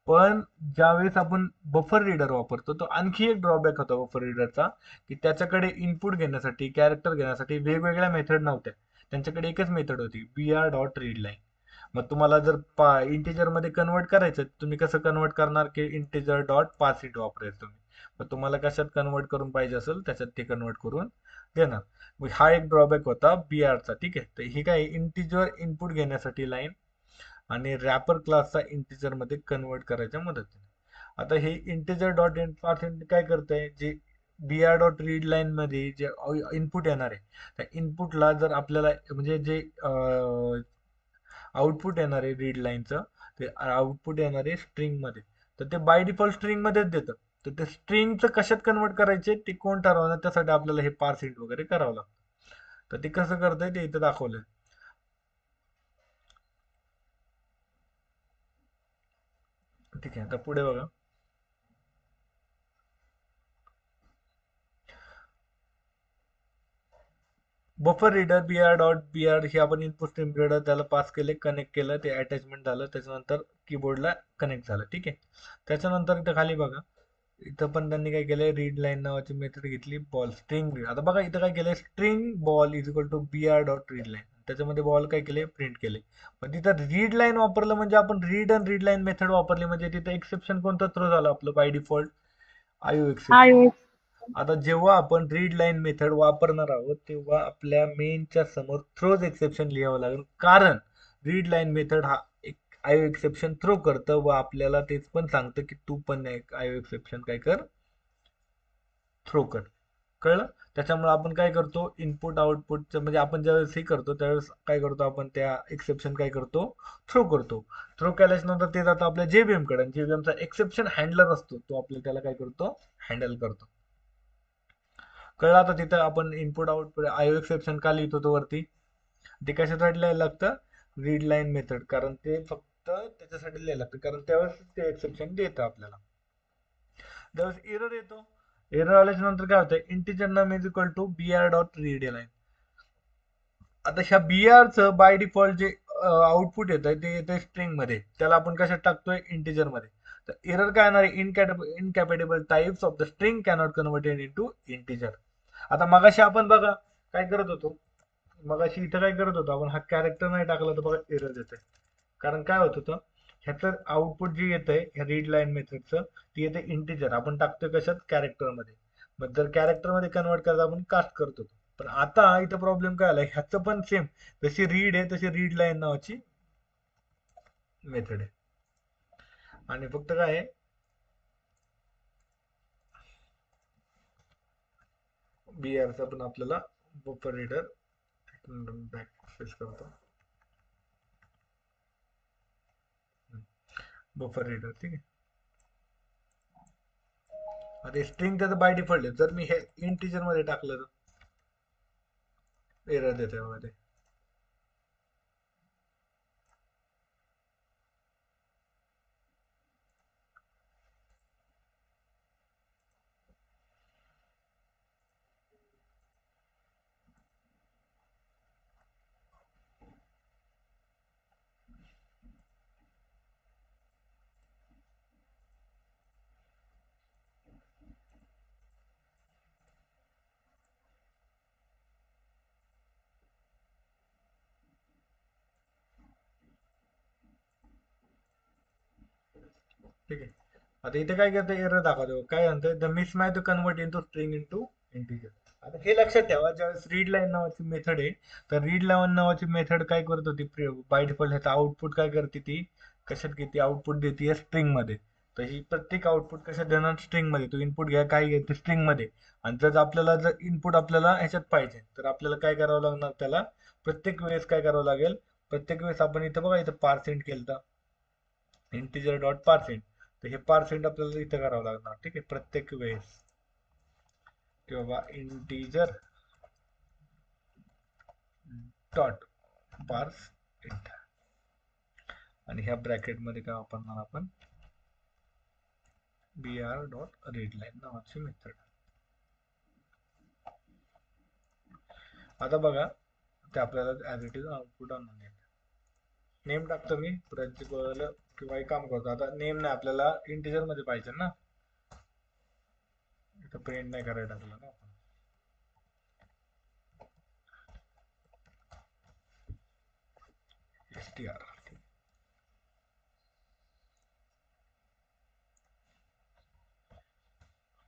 पण ज्यावेळेस आपण बफर रीडर वापरतो, तो आणखी एक ड्रॉबॅक होता बफर रीडरचा, की त्याच्याकडे इनपुट घेण्यासाठी, कॅरेक्टर घेण्यासाठी वेगवेगळ्या मेथड नव्हत्या. त्यांच्याकडे एकच मेथड होती, br डॉट रीड लाईन. मग तुम्हाला जर इंटिजर मध्ये कन्वर्ट करायचं, तुम्ही कसं कन्वर्ट करणार? की इंटिजर डॉट पास इट वापरायचं तुम्ही. मग तुम्हाला कशात कन्वर्ट करून पाहिजे असेल त्याच्यात ते कन्वर्ट करून देणार. मग हा एक ड्रॉबॅक होता बीआरचा. ठीक आहे. तर ही काय, इंटिजर इनपुट घेण्यासाठी लाईन आणि रॅपर क्लासचा इंटिजर मध्ये कन्वर्ट करायच्या मदतीने. आता हे इंटिजर डॉट पार्सेंट काय करतंय? जे br डॉट रीड लाईन मध्ये जे इनपुट येणार आहे, त्या इनपुटला जर आपल्याला म्हणजे जे आउटपुट येणार आहे रीड लाईनचं, ते आउटपुट येणार आहे स्ट्रिंग मध्ये. तर ते बाय डिफॉल्ट स्ट्रिंग मध्येच देतं. तर ते स्ट्रिंगचं कशात कन्वर्ट करायचे ते कोण ठरवणार? त्यासाठी आपल्याला हे पार्सिंट वगैरे करावं लागतं. तर ते कसं करतंय ते इथं दाखवलंय. ठीक आहे. आता पुढे बघा. बफर रीडर br हे आपण इनपुट स्ट्रीम रीडर त्याला पास केले, कनेक्ट केलं, ते अटॅचमेंट झालं, त्याच्यानंतर कीबोर्डला कनेक्ट झालं. ठीक आहे. त्याच्यानंतर इथं खाली बघा, इथं पण त्यांनी काय केलंय? रीड लाईन नावाची मेथड घेतली, बॉल स्ट्रिंग रीड. आता बघा इथं काय केलंय? String ball is equal to br dot read line. त्याच्यामध्ये बॉल काय केले? प्रिंट केले. पण तिथं रीड लाईन वापरलं म्हणजे आपण रीड आणि रीड लाईन मेथड वापरली म्हणजे तिथं एक्सेप्शन कोणतं थ्रो झालं आपलं बाय डिफॉल्ट? IO exception. आता जेव्हा आपण रीड लाईन मेथड वापरणार आहोत तेव्हा आपल्या मेनच्या समोर थ्रोज एक्सेप्शन लिहावं लागेल, कारण रीड लाईन मेथड हा एक आयओ एक्सेप्शन थ्रो करतं व आपल्याला तेच पण सांगतं की तू पण एक आयओ एक्सेप्शन काय कर? थ्रो कर. कळलं? त्याच्यामुळे आपण काय करतो? इनपुट आउटपुटचं म्हणजे आपण ज्यावेळेस हे करतो त्यावेळेस काय करतो? आपण त्या एक्सेप्शन काय करतो? थ्रो करतो. थ्रो केल्याच्या नंतर ते जातं आपल्या जेबीएम कडे, आणि जेबीएमचा एक्सेप्शन हँडलर असतो, तो आपल्याला त्याला काय करतो? हँडल करतो. कळलं? आता तिथं आपण इनपुट आउटपुट आयओ एक्सेप्शन का लिहितो तो वरती? ते कशासाठी लिहायला लागतं? रीड लाईन मेथड, कारण ते फक्त त्याच्यासाठी लिहायला लागतं, कारण त्यावेळेस ते एक्सेप्शन देतं आपल्याला. त्यावेळेस एरर येतो. एरर आल्याच्या नंतर काय होतं? Integer num is equal to br dot read line. आता ह्या बीआरचं बाय डिफॉल्ट जे आउटपुट येत आहे ते येत आहे स्ट्रिंग मध्ये, त्याला आपण कशात टाकतोय, इंटिजर मध्ये. तर एरर काय येणार आहे, incompatible types of the string cannot converted into integer. आता मगाशी आपण बघा काय करत होतो, मगाशी इथं काय करत होतो आपण, हा कॅरेक्टर नाही टाकला तर बघा एरर येते. कारण काय होत होतं, ह्याचं आउटपुट जे येत आहे ह्या रीड लाईन मेथडचं, ते येते इंटिजर, आपण टाकतोय कशात, कॅरेक्टर मध्ये. मग जर कॅरेक्टर मध्ये कन्वर्ट करायला आपण कास्ट करतो. पण आता इथं प्रॉब्लेम काय आलाय, ह्याचं पण सेम जशी रीड आहे तशी रीड लाईन नावाची मेथड आहे. आणि फक्त काय आहे, BR चा पण आपल्याला बफर रीडर बॅक स्पेस करतो, बफर रीडर, ठीक आहे. आता स्ट्रिंग त्याचं बाय डिफॉल्ट आहे, जर मी हे इंटिजर मध्ये टाकलं तर एरर देते बघा ते. ठीक आहे. आता इथे काय करतं, एरर दाखवतो, काय म्हणतंय, the mismatch convert into string into integer. आता हे लक्षात ठेवा, ज्यावेळेस रीड लाईन नावाची मेथड आहे, तर रीड लाईन नावाची मेथड काय करत होती, बाय डिफॉल्ट ह्याचा आउटपुट काय करते, ती कशात घेते, आउटपुट देते स्ट्रिंग मध्ये. तर ही प्रत्येक आउटपुट कशात देणार, स्ट्रिंग मध्ये. तो इनपुट घ्या काय घेते, स्ट्रिंग मध्ये. आणि जर आपल्याला जर इनपुट आपल्याला ह्याच्यात पाहिजे, तर आपल्याला काय करावं लागणार, त्याला प्रत्येक वेळेस काय करावं लागेल, प्रत्येक वेळेस आपण इथं बघा, इथं पार्सेंट केलं, इंटिजर डॉट पार्सेंट, तर हे पार्सेंट आपल्याला इथं करावं लागणार, ठीक आहे, प्रत्येक वेळेस, की बाबा इंटिजर डॉट पार्स इंट. आणि ह्या ब्रॅकेट मध्ये काय वापरणार आपण, BR डॉट रीड लाईन नावाची मेथड. आता बघा ते आपल्याला ऍज इट इज आउटपुट आणून येईल. नेम टाकतो मी प्रिन्सिपल किंवा एक काम करतो, आता नेम नाही, आपल्याला इंटिजर मध्ये पाहिजे ना, इथं प्रिंट नाही करायला टाकलं ना आपण. str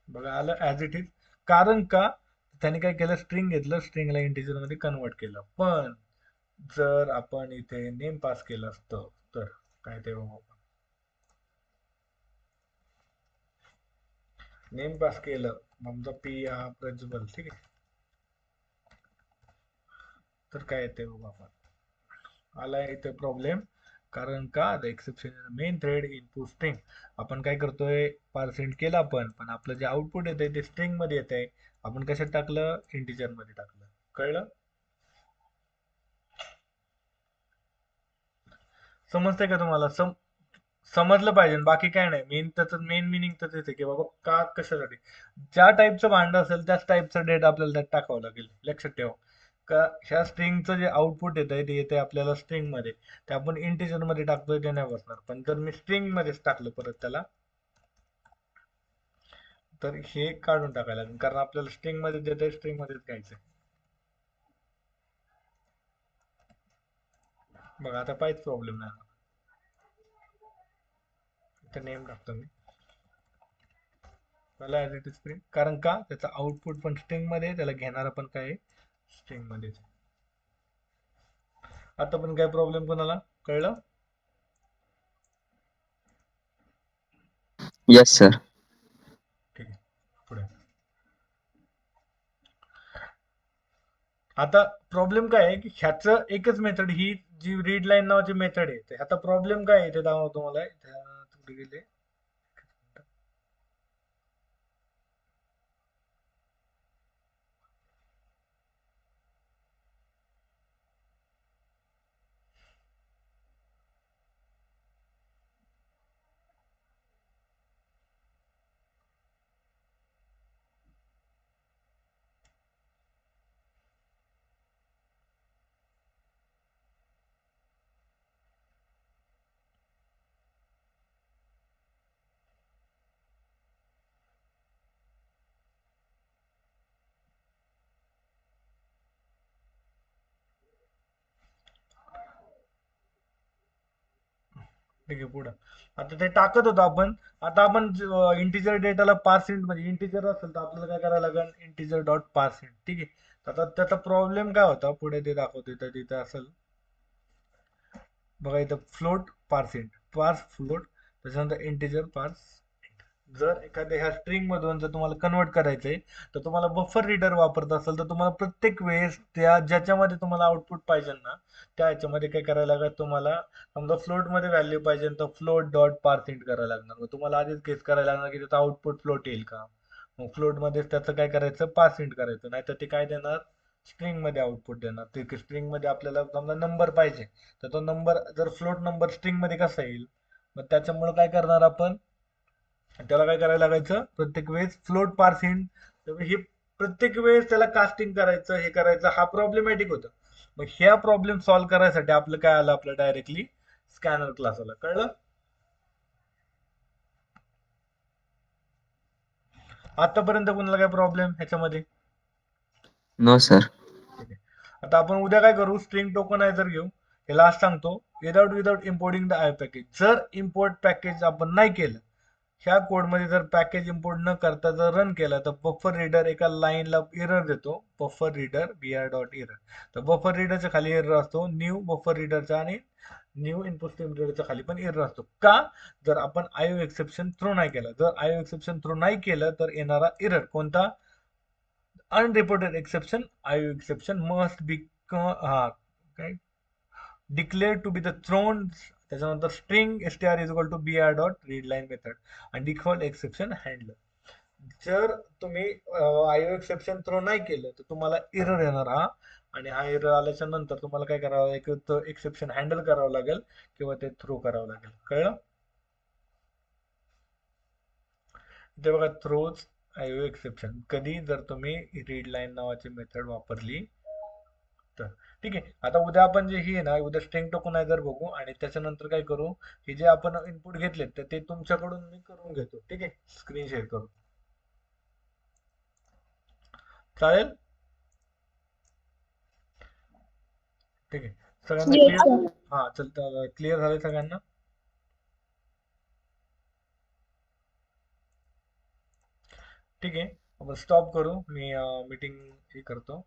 बघा आलं ऍज इट इज. कारण का, त्याने काय केलं, स्ट्रिंग घेतलं, स्ट्रिंगला इंटिजर मध्ये कन्वर्ट केलं. पण जर आपण इथे नेम पास केलं असतं तर काय ते बघू आपण, नेम पास केलं समजा पी हा प्रिन्सिपल, ठीक आहे, तर काय येते बघू आपण, आलाय इथे प्रॉब्लेम. कारण का, the exception main thread input string, आपण काय करतोय, पार्सेंट केलं आपण, पण आपलं जे आउटपुट येते ते स्ट्रिंग मध्ये येते, आपण कशात टाकलं, इंटिजर मध्ये टाकलं. कळलं, समजतंय का तुम्हाला, समजलं पाहिजे, बाकी काय नाही. त्याचं मेन मिनिंग तर तेच आहे की बाबा का, कशासाठी, ज्या टाईपचं भांड असेल त्याच टाईपचं डेटा आपल्याला त्यात टाकावं लागेल. लक्षात ठेवा का, ह्या स्ट्रिंगचं जे आउटपुट येत आहे ते येते आपल्याला स्ट्रिंग मध्ये, ते आपण इंटिजर मध्ये टाकतोय ते नाही बसणार. पण जर मी स्ट्रिंग मध्येच टाकलं परत त्याला, तर हे काढून टाकायला लागेल, कारण आपल्याला स्ट्रिंग मध्ये देत आहे, स्ट्रिंग मध्येच घ्यायचंय. बघा आता काहीच प्रॉब्लेम नाही, इथं नेम टाकतो मी, मला ऍज इट इज प्रिंट. कारण का, त्याचा आउटपुट पण स्ट्रिंग मध्ये, त्याला घेणारा पण काय स्ट्रिंग मध्येच. आता पण काय प्रॉब्लेम कोणाला, कळलं, Yes, sir. ठीक आहे, पुढे. आता प्रॉब्लेम काय आहे की ह्याचं एकच मेथड, ही जी रीड लाईन नावाची मेथड आहे, तर ह्याचा प्रॉब्लेम काय आहे ते दाखवतो मला. कुठे गेले, ठीक आहे पुढं. आता ते टाकत होतो आपण. आता आपण इंटिजर डेटाला पार्सिंट म्हणजे इंटिजर असेल तर आपल्याला काय करायला लागेल, इंटिजर डॉट पार्सिंट. ठीक आहे. आता त्याचा प्रॉब्लेम काय होता पुढे ते दाखवतो, तर तिथं असेल बघा इथं फ्लोट पार्सिंट, पार्स फ्लोट, त्याच्यानंतर इंटिजर पार्स. जर एखाद्या ह्या स्ट्रिंग मधून जर तुम्हाला कन्वर्ट करायचंय तर तुम्हाला बफर रीडर वापरत असेल तर तुम्हाला प्रत्येक वेळेस त्या ज्याच्यामध्ये तुम्हाला आउटपुट पाहिजे ना त्या ह्याच्यामध्ये काय करायला लागेल तुम्हाला. समजा फ्लोट मध्ये व्हॅल्यू पाहिजे तर फ्लोट डॉट पार्सिंट करायला लागणार. मग तुम्हाला आधीच गेस करायला लागणार की त्याचा आउटपुट फ्लोट येईल का. मग फ्लोट मध्ये त्याचं काय करायचं, पार्सिंट करायचं. नाहीतर ते काय देणार, स्ट्रिंग मध्ये आउटपुट देणार. ते स्ट्रिंग मध्ये आपल्याला समजा नंबर पाहिजे तर तो नंबर जर फ्लोट नंबर स्ट्रिंग मध्ये कसा येईल. मग त्याच्यामुळे काय करणार आपण, त्याला काय करायला लागायचं प्रत्येक वेळेस फ्लोट पार्सिंट. हे प्रत्येक वेळेस त्याला कास्टिंग करायचं, हे करायचं, हा प्रॉब्लेमॅटिक होतं. मग ह्या प्रॉब्लेम सॉल्व्ह करायसाठी आपलं काय आलं, आपलं डायरेक्टली स्कॅनर क्लास आला. कळलं आतापर्यंत कोणाला काय प्रॉब्लेम ह्याच्यामध्ये? No sir. ठीक आहे. आता आपण उद्या काय करू, स्ट्रिंग टोकनायझर घेऊ. हे लास्ट सांगतो. Without importing the I package. जर इम्पोर्ट पॅकेज आपण नाही केलं, ह्या कोडमध्ये जर पॅकेज इम्पोर्ट न करता जर रन केला तर बफर रीडर एका लाईनला एरर देतो. Buffer reader br dot error. तर बफर रीडरच्या खाली एरर असतो, न्यू बफर रीडरचा आणि न्यू इनपुट स्ट्रीम रीडरच्या खाली पण एरर असतो. का, जर आपण आयओ एक्सेप्शन थ्रो नाही केलं. जर आयओ एक्सेप्शन थ्रो नाही केलं तर येणारा एरर कोणता, unreported exception. IO exception must be हा काय declare to be the thrown. त्याच्यानंतर string str is equal to br dot read line method आणि डिफॉल्ट एक्सेप्शन हँडलर. जर तुम्ही आयओ एक्सेप्शन थ्रो नाही केलं तर तुम्हाला एरर येणार हा. आणि हा एरर आल्याच्या नंतर तुम्हाला काय करावं लागेल, एक्सेप्शन हँडल करावं लागेल किंवा ते थ्रो करावं लागेल. कळलं? ते बघा थ्रोज आयओ एक्सेप्शन कधी, जर तुम्ही रीड लाईन नावाची मेथड वापरली तर. ठीक आहे. आता उद्या आपण जे ही आहे ना, उद्या स्ट्रिंग टोकनायझर बघू आणि त्याच्यानंतर काय करू, हे जे आपण इनपुट घेतले तर ते तुमच्याकडून मी करून घेतो. ठीक आहे, स्क्रीन शेअर करू. चालेल? ठीक आहे. सगळ्यांना येस क्लिअर? सर. हा चल, क्लिअर झाले सगळ्यांना? ठीक आहे, आपण स्टॉप करू. मी मीटिंग हे करतो.